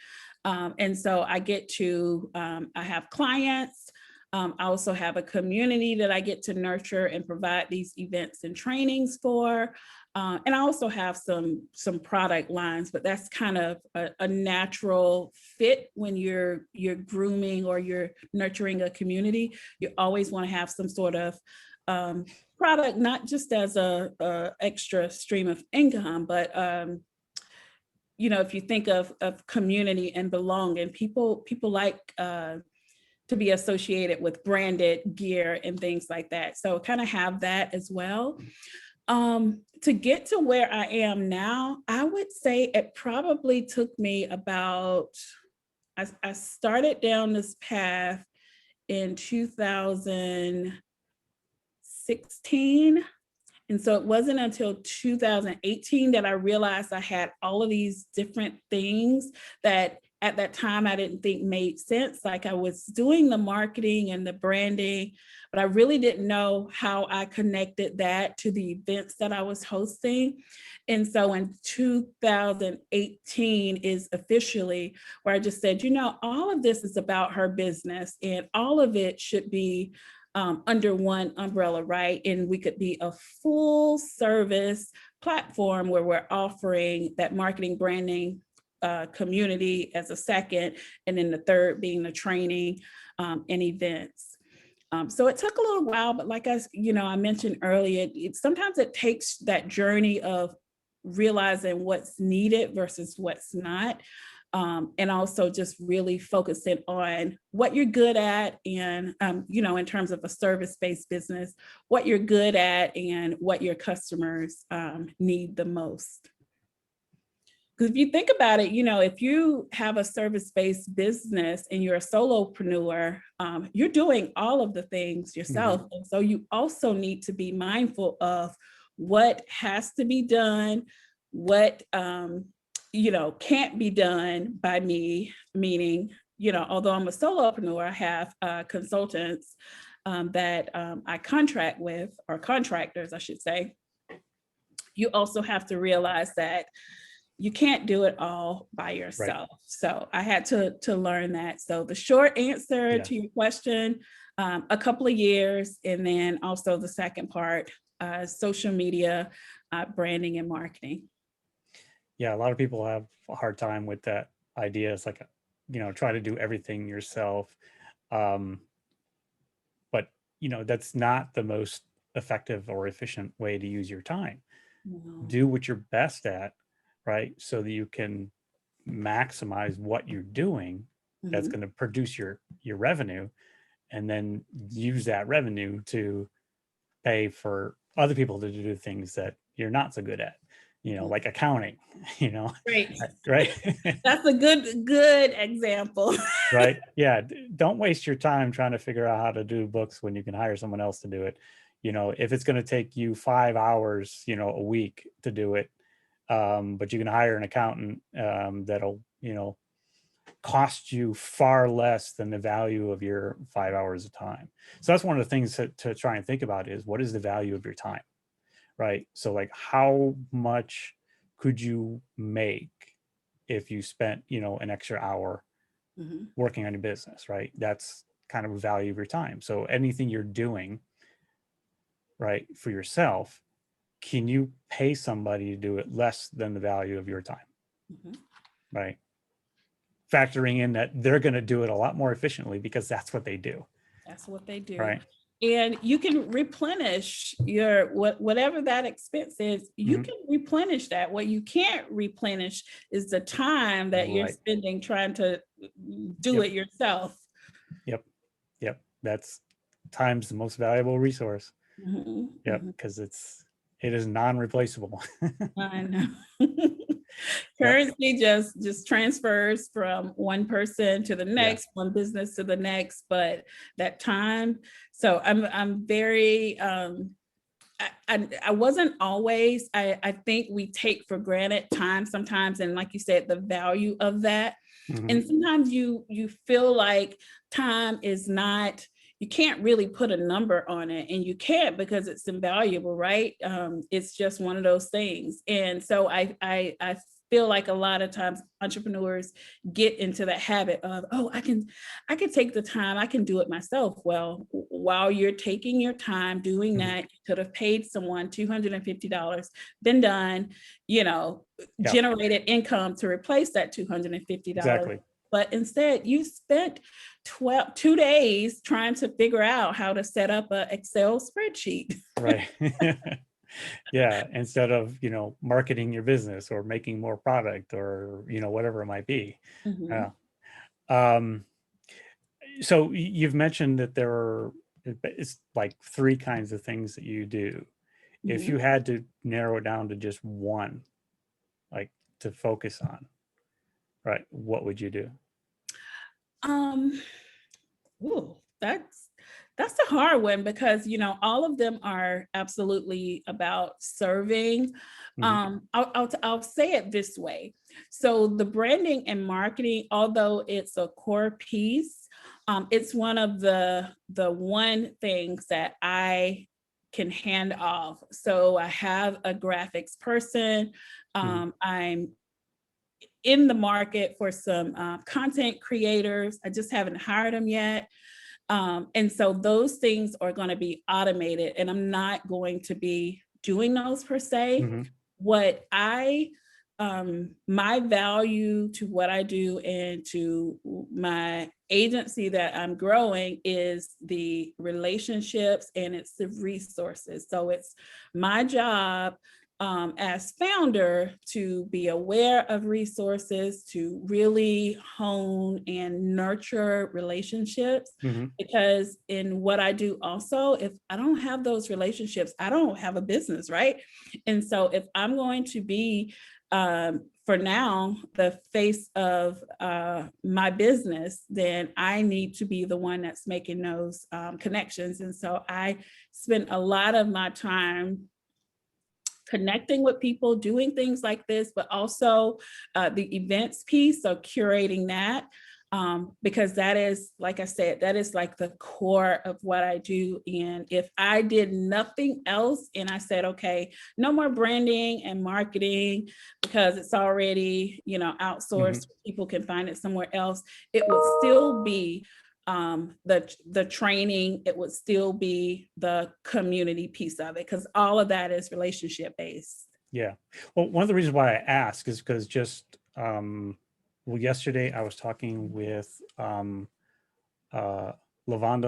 And so I get to, I have clients. I also have a community that I get to nurture and provide these events and trainings for. And I also have some product lines, but that's kind of a natural fit when you're grooming or you're nurturing a community. You always want to have some sort of product, not just as a extra stream of income, but if you think of community and belonging, people like to be associated with branded gear and things like that. So kind of have that as well. To get to where I am now, I would say it probably took me about, I started down this path in 2016. And so it wasn't until 2018 that I realized I had all of these different things that at that time I didn't think made sense. Like I was doing the marketing and the branding, but I really didn't know how I connected that to the events that I was hosting. And so in 2018 is officially where I just said, all of this is about her business, and all of it should be under one umbrella, right? And we could be a full service platform where we're offering that marketing, branding, community as a second, and then the third being the training and events. So it took a little while, but like I mentioned earlier, sometimes it takes that journey of realizing what's needed versus what's not. and also just really focusing on what you're good at and, in terms of a service-based business, what you're good at and what your customers need the most. Because if you think about it, if you have a service-based business and you're a solopreneur, you're doing all of the things yourself. And so you also need to be mindful of what has to be done, what can't be done by me, meaning, although I'm a solopreneur, I have consultants that I contract with, or contractors, I should say. You also have to realize that you can't do it all by yourself. Right. So I had to learn that. So the short answer to your question, a couple of years, and then also the second part, social media, branding and marketing. Yeah, a lot of people have a hard time with that idea. It's like, try to do everything yourself. But, that's not the most effective or efficient way to use your time. No. Do what you're best at, right? So that you can maximize what you're doing. That's going to produce your revenue, and then use that revenue to pay for other people to do things that you're not so good at. Like accounting, Right. Right. That's a good example. Right. Yeah. Don't waste your time trying to figure out how to do books when you can hire someone else to do it. If it's going to take you 5 hours, a week to do it, but you can hire an accountant that'll, cost you far less than the value of your 5 hours of time. So that's one of the things to try and think about is, what is the value of your time? Right. So like, how much could you make if you spent, an extra hour working on your business, right? That's kind of a value of your time. So anything you're doing, right, for yourself, can you pay somebody to do it less than the value of your time? Right. Factoring in that they're going to do it a lot more efficiently because that's what they do. That's what they do. Right. And you can replenish your whatever that expense is, you can replenish that. What you can't replenish is the time that you're spending trying to do it yourself. Yep. That's time's the most valuable resource. Because it is non-replaceable. I know. Currency just transfers from one person to the next, one business to the next, but that time. So I'm very, I wasn't always, I think we take for granted time sometimes. And like you said, the value of that. And sometimes you feel like time is not, you can't really put a number on it, and you can't because it's invaluable, right? It's just one of those things. And so I feel like a lot of times entrepreneurs get into that habit of, oh, I can take the time, I can do it myself. Well, while you're taking your time doing that, you could have paid someone $250, been done, generated income to replace that $250. Exactly. But instead, you spent 2 days trying to figure out how to set up an Excel spreadsheet. Right. Yeah. Instead of, marketing your business or making more product or, whatever it might be. So you've mentioned that it's like 3 kinds of things that you do. If you had to narrow it down to just one, like to focus on, right, what would you do? That's a hard one because, all of them are absolutely about serving. I'll say it this way. So the branding and marketing, although it's a core piece, it's one of the one things that I can hand off. So I have a graphics person. I'm in the market for some content creators. I just haven't hired them yet. And so those things are going to be automated, and I'm not going to be doing those per se. What my value to what I do and to my agency that I'm growing is the relationships and it's the resources. So it's my job as founder to be aware of resources, to really hone and nurture relationships. Because in what I do also, if I don't have those relationships, I don't have a business, right? And so if I'm going to be, for now, the face of my business, then I need to be the one that's making those connections. And so I spend a lot of my time connecting with people, doing things like this, but also the events piece, so curating that, because that is, like I said, that is like the core of what I do. And if I did nothing else and I said, okay, no more branding and marketing because it's already, outsourced, people can find it somewhere else, it would still be the training, it would still be the community piece of it, because all of that is relationship based. Yeah. Well, one of the reasons why I ask is because just yesterday I was talking with LaVonda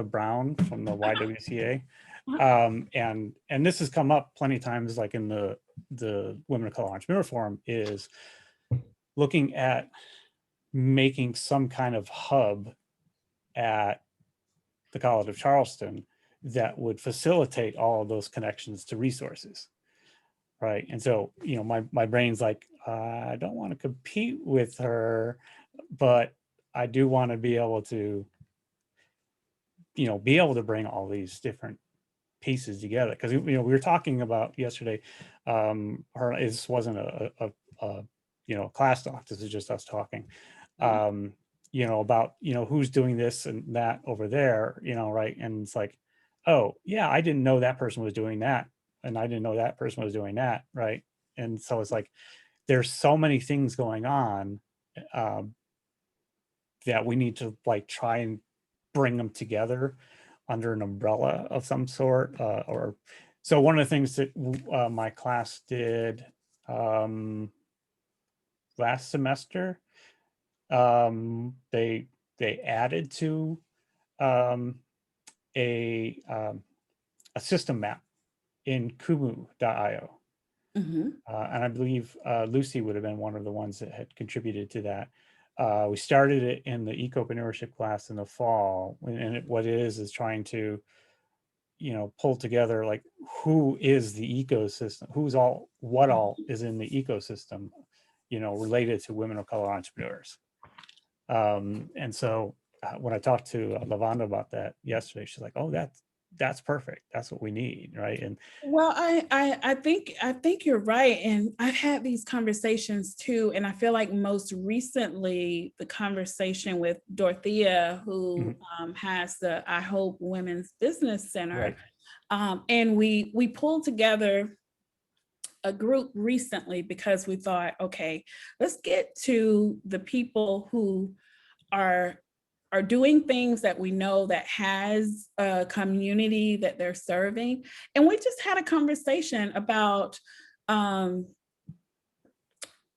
Brown from the YWCA. And this has come up plenty of times, like in the Women of Color Entrepreneur Forum, is looking at making some kind of hub at the College of Charleston that would facilitate all of those connections to resources, right? And so, my brain's like, I don't want to compete with her, but I do want to be able to, bring all these different pieces together. Because we were talking about yesterday, this wasn't a class talk. This is just us talking. About, who's doing this and that over there, right? And it's like, oh yeah, I didn't know that person was doing that. And I didn't know that person was doing that, right? And so it's like, there's so many things going on that we need to like try and bring them together under an umbrella of some sort. So one of the things that my class did last semester, they added to a system map in kumu.io. And I believe Lucy would have been one of the ones that had contributed to that. We started it in the ecopreneurship class in the fall, and what it is trying to, pull together like who is the ecosystem, what all is in the ecosystem, related to women of color entrepreneurs. And so when I talked to LaVonda about that yesterday, she's like, oh, that's perfect. That's what we need, right? And well, I think you're right. And I've had these conversations too. And I feel like most recently the conversation with Dorothea, who has the I Hope Women's Business Center. Right. And we pulled together a group recently because we thought, okay, let's get to the people who are doing things that we know that has a community that they're serving. And we just had a conversation about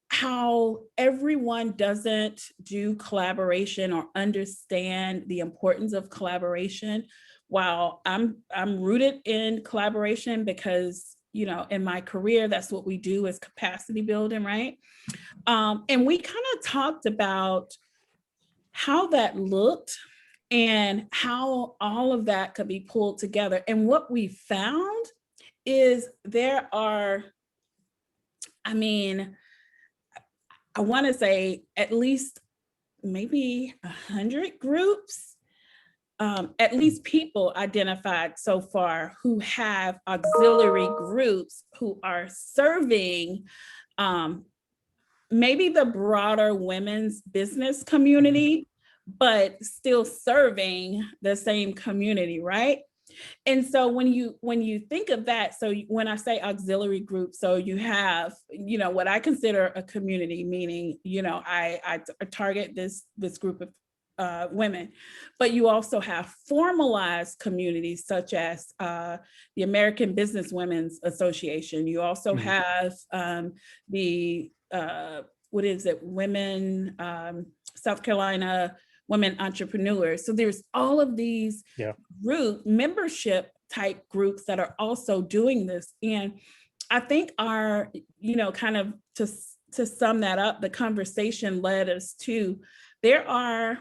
how everyone doesn't do collaboration or understand the importance of collaboration. While I'm rooted in collaboration because, in my career, that's what we do is capacity building, right? And we kind of talked about how that looked and how all of that could be pulled together. And what we found is there are, I want to say at least maybe 100 groups, at least people identified so far who have auxiliary groups who are serving maybe the broader women's business community, but still serving the same community, right? And so when you think of that, so when I say auxiliary group, so you have, what I consider a community, meaning, I target this group of women, but you also have formalized communities such as the American Business Women's Association. You also have the Women, South Carolina Women Entrepreneurs. So there's all of these group membership type groups that are also doing this. And I think our, kind of to sum that up, the conversation led us to, there are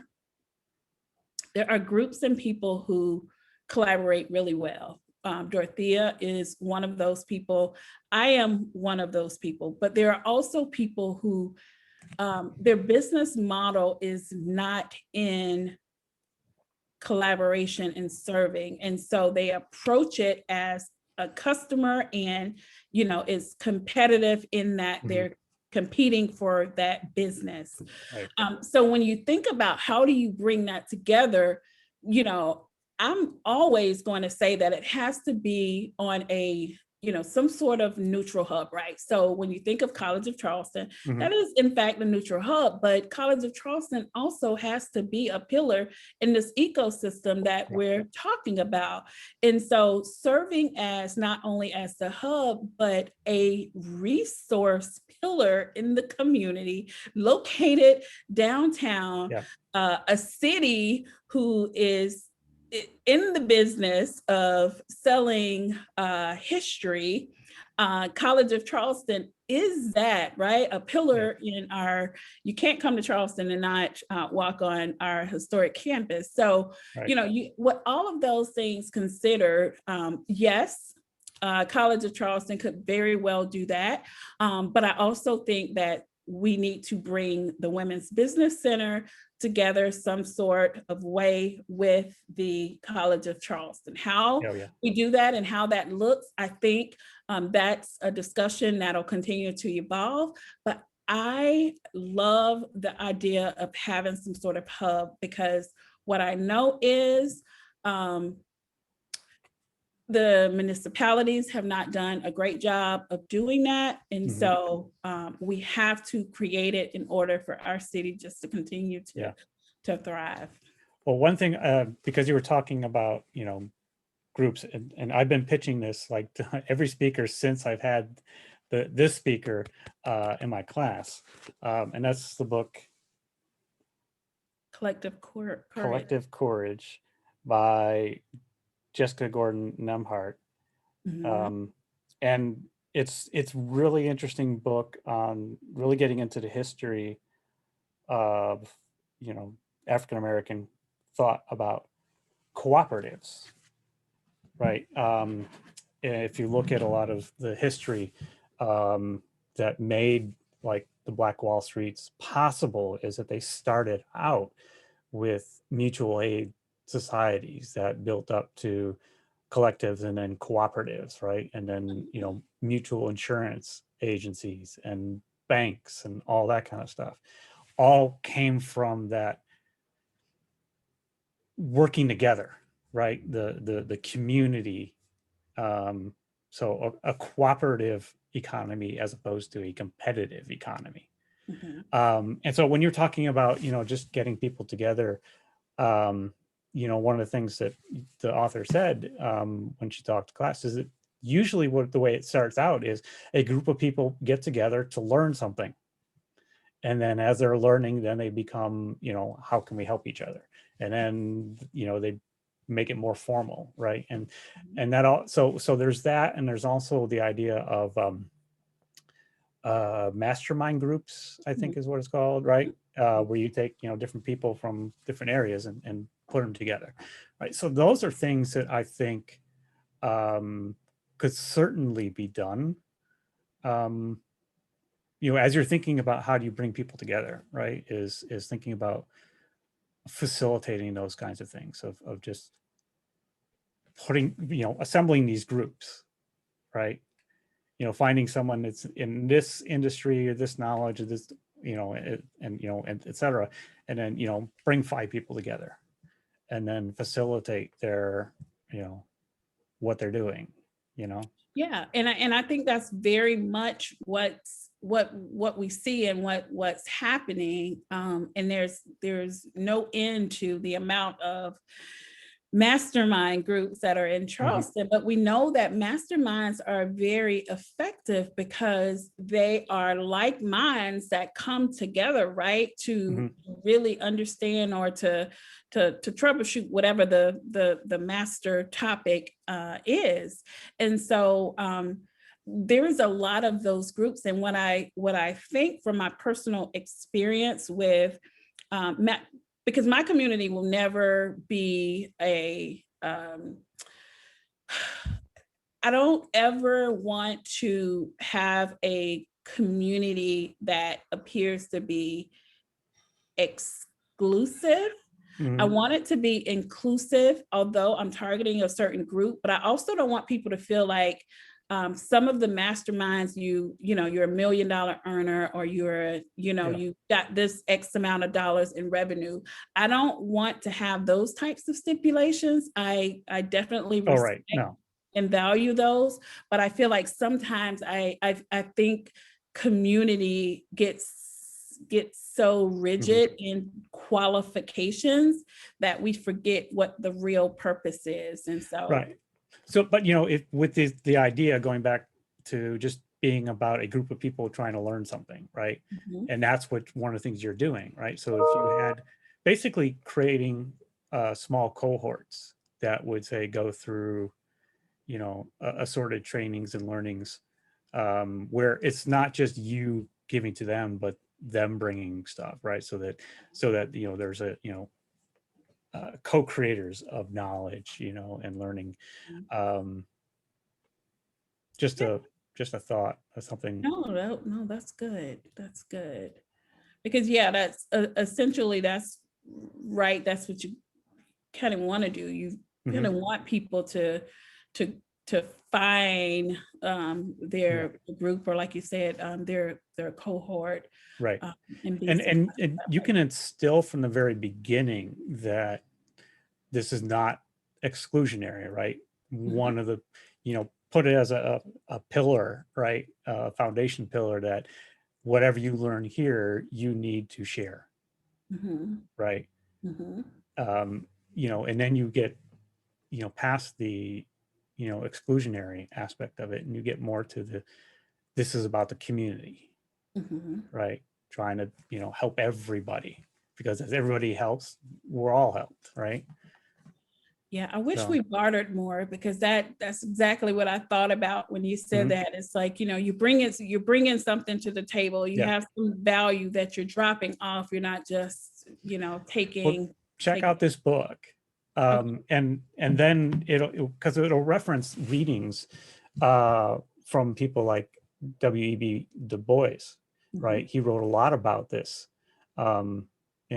groups and people who collaborate really well. Dorothea is one of those people. I am one of those people, but there are also people who their business model is not in collaboration and serving. And so they approach it as a customer, and, it's competitive in that they're competing for that business. Right. So when you think about how do you bring that together, I'm always going to say that it has to be on a, some sort of neutral hub, right? So when you think of College of Charleston, that is in fact a neutral hub, but College of Charleston also has to be a pillar in this ecosystem that we're talking about. And so serving as not only as the hub, but a resource pillar in the community located downtown, a city who is in the business of selling history. College of Charleston is that, right? A pillar in our, you can't come to Charleston and not walk on our historic campus. So, what all of those things considered, yes, College of Charleston could very well do that. But I also think that we need to bring the Women's Business Center together some sort of way with the College of Charleston. How we do that and how that looks, I think that's a discussion that'll continue to evolve. But I love the idea of having some sort of hub, because what I know is the municipalities have not done a great job of doing that. And so we have to create it in order for our city just to continue to thrive. Well, one thing, because you were talking about, groups, and I've been pitching this like to every speaker since I've had this speaker in my class. And that's the book, Collective Courage by Jessica Gordon Nemhart. And it's really interesting book on really getting into the history of, African-American thought about cooperatives, right? If you look at a lot of the history that made like the Black Wall Streets possible, is that they started out with mutual aid societies that built up to collectives and then cooperatives, right? And then, mutual insurance agencies and banks and all that kind of stuff all came from that working together, right? The community. So a cooperative economy as opposed to a competitive economy. And so when you're talking about, just getting people together, one of the things that the author said when she talked to class is that usually the way it starts out is a group of people get together to learn something. And then as they're learning, then they become, how can we help each other? And then, they make it more formal, right? And that also, so there's that, and there's also the idea of mastermind groups, I think is what it's called, right? Where you take, different people from different areas and put them together, right? So those are things that I think could certainly be done. As you're thinking about how do you bring people together, right? Is thinking about facilitating those kinds of things of just putting, assembling these groups, right? Finding someone that's in this industry or this knowledge or this, and et cetera, and then, bring 5 people together and then facilitate their, what they're doing, Yeah, and I think that's very much what we see and what's happening. And there's no end to the amount of mastermind groups that are in Charleston, but we know that masterminds are very effective because they are like minds that come together, right, to really understand or to troubleshoot whatever the master topic is. And so there's a lot of those groups. And what I think from my personal experience with, because my community will never be I don't ever want to have a community that appears to be exclusive. I want it to be inclusive, although I'm targeting a certain group, but I also don't want people to feel like some of the masterminds, you're $1 million earner, or you got this X amount of dollars in revenue. I don't want to have those types of stipulations. I definitely respect and value those, but I feel like sometimes I think community gets so rigid in qualifications that we forget what the real purpose is. And so but with the idea going back to just being about a group of people trying to learn something, right? And that's one of the things you're doing, right? So if you had basically creating small cohorts that would say go through assorted trainings and learnings, where it's not just you giving to them, but them bringing stuff, right? So that there's a co-creators of knowledge, and learning. Just a thought of something. No, that's good. That's good. Because that's essentially, that's right. That's what you kind of want to do. You kind of want people to find their group, or like you said, their cohort. Right. And you can instill from the very beginning that this is not exclusionary, right? One of the, put it as a pillar, right? A foundation pillar, that whatever you learn here, you need to share. Right. And then you get, past the, exclusionary aspect of it, and you get more to this is about the community, right? Trying to, help everybody, because as everybody helps, we're all helped, right? Yeah, I wish we bartered more, because that's exactly what I thought about when you said that. It's like, you're bringing something to the table. You have some value that you're dropping off. You're not just, taking. Well, check out this book. And then it'll reference readings from people like W.E.B. Du Bois, right? He wrote a lot about this in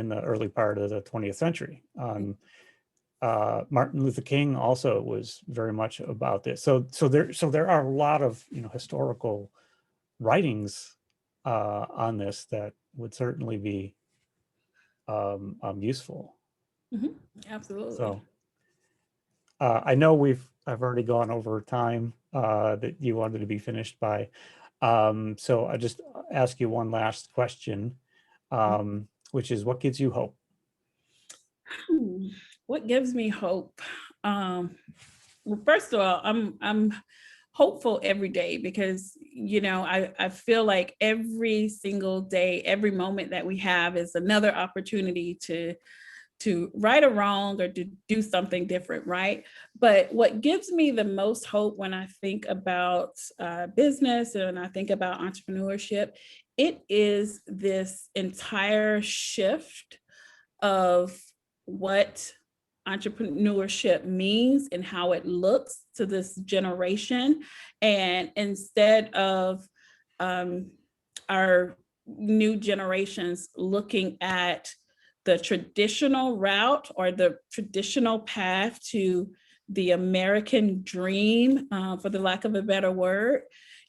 the early part of the 20th century. Martin Luther King also was very much about this. So there are a lot of historical writings on this that would certainly be useful. Absolutely. So I know I've already gone over time that you wanted to be finished by. So I just ask you one last question, which is, what gives you hope? What gives me hope? Well, first of all, I'm hopeful every day, because I feel like every single day, every moment that we have is another opportunity to right or wrong, or to do something different, right? But what gives me the most hope when I think about business and I think about entrepreneurship, it is this entire shift of what entrepreneurship means and how it looks to this generation. And instead of our new generations looking at the traditional route or the traditional path to the American dream, for the lack of a better word,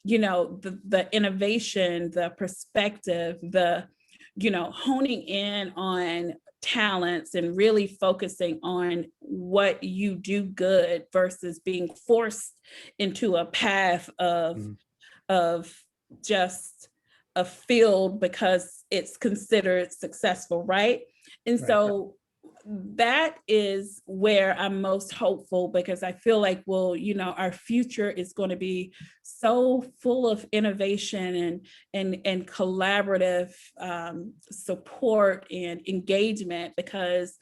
the innovation, the perspective, the honing in on talents and really focusing on what you do good versus being forced into a path of just a field because it's considered successful, right? And so that is where I'm most hopeful, because I feel like, our future is going to be so full of innovation and collaborative support and engagement, because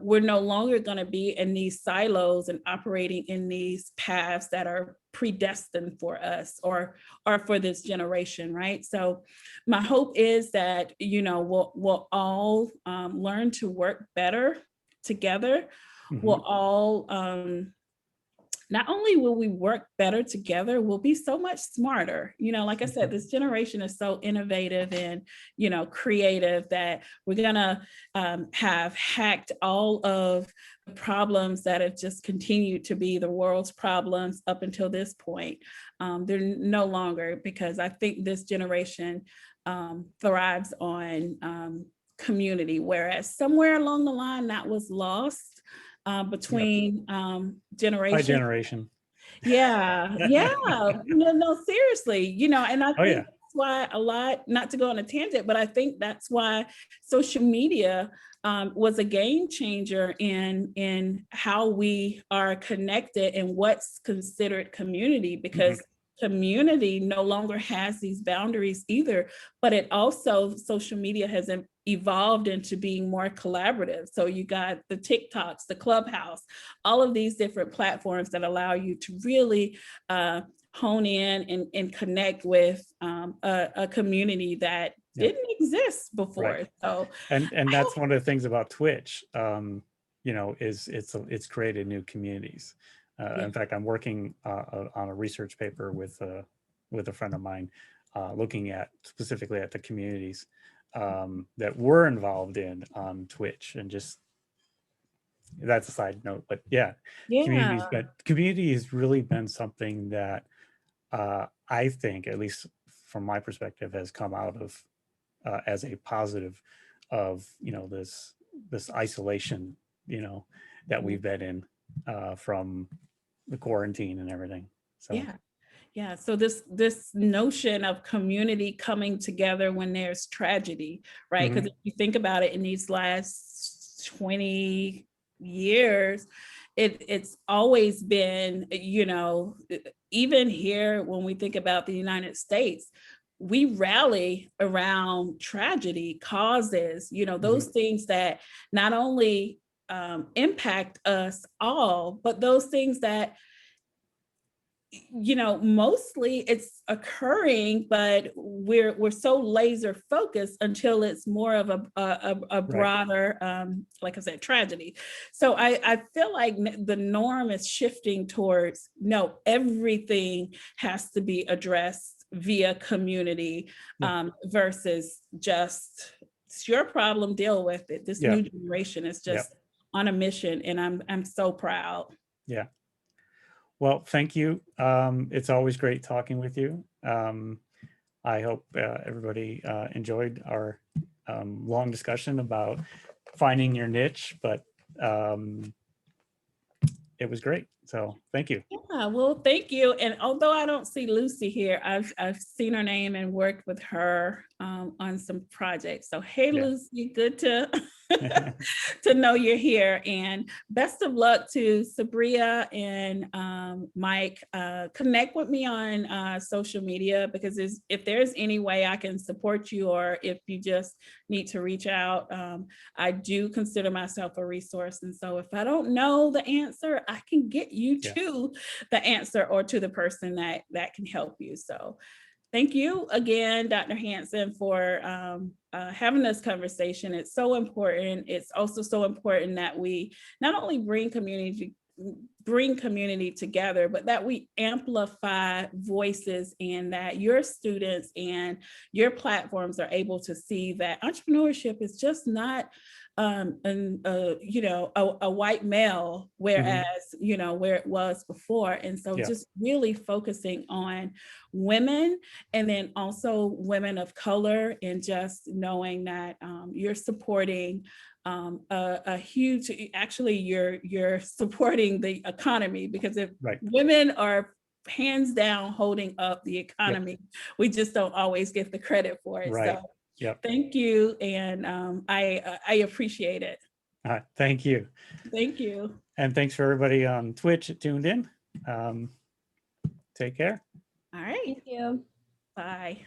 we're no longer going to be in these silos and operating in these paths that are predestined for us or for this generation, right? So my hope is that, we'll all learn to work better together. We'll all, not only will we work better together, we'll be so much smarter. Like I said, this generation is so innovative and, creative that we're gonna have hacked all of the problems that have just continued to be the world's problems up until this point. They're no longer, because I think this generation thrives on community, whereas somewhere along the line that was lost between generations. By generation. Yeah. No, seriously, and I think that's why a lot, not to go on a tangent, but I think that's why social media was a game changer in how we are connected and what's considered community, because community no longer has these boundaries either, but it also, social media has evolved into being more collaborative. So you got the TikToks, the Clubhouse, all of these different platforms that allow you to really hone in and connect with a community that didn't exist before. Right. So and that's one of the things about Twitch, is it's created new communities. In fact, I'm working on a research paper with a friend of mine, looking specifically at the communities that we're involved in on Twitch, and just, that's a side note, but communities. But community has really been something that I think, at least from my perspective, has come out of as a positive of this isolation that we've been in from the quarantine and everything. So so this notion of community coming together when there's tragedy, right? Because if you think about it, in these last 20 years, it's always been, even here when we think about the United States, we rally around tragedy, causes, those things that not only impact us all, but those things that, mostly it's occurring, but we're so laser focused until it's more of a broader, like I said, tragedy. So I feel like the norm is shifting towards, no, everything has to be addressed via community, versus just, it's your problem, deal with it. This new generation is just on a mission, and I'm so proud. Yeah. Well, thank you. It's always great talking with you. I hope everybody enjoyed our long discussion about finding your niche, but it was great. So thank you. Yeah, well, thank you. And although I don't see Lucy here, I've seen her name and worked with her on some projects. So hey, Lucy, good to to know you're here, and best of luck to Sabria and Mike. Connect with me on social media, because if there's any way I can support you, or if you just need to reach out, I do consider myself a resource. And so if I don't know the answer, I can get you to the answer, or to the person that can help you. So thank you again, Dr. Hanson, for having this conversation. It's so important. It's also so important that we not only bring community together, but that we amplify voices, and that your students and your platforms are able to see that entrepreneurship is just not a white male, whereas where it was before. And so just really focusing on women, and then also women of color, and just knowing that you're supporting a huge, actually you're supporting the economy, because if women are hands down holding up the economy, we just don't always get the credit for it. So thank you, and I appreciate it. Thank you. Thank you. And thanks for everybody on Twitch that tuned in. Take care. All right. Thank you. Bye.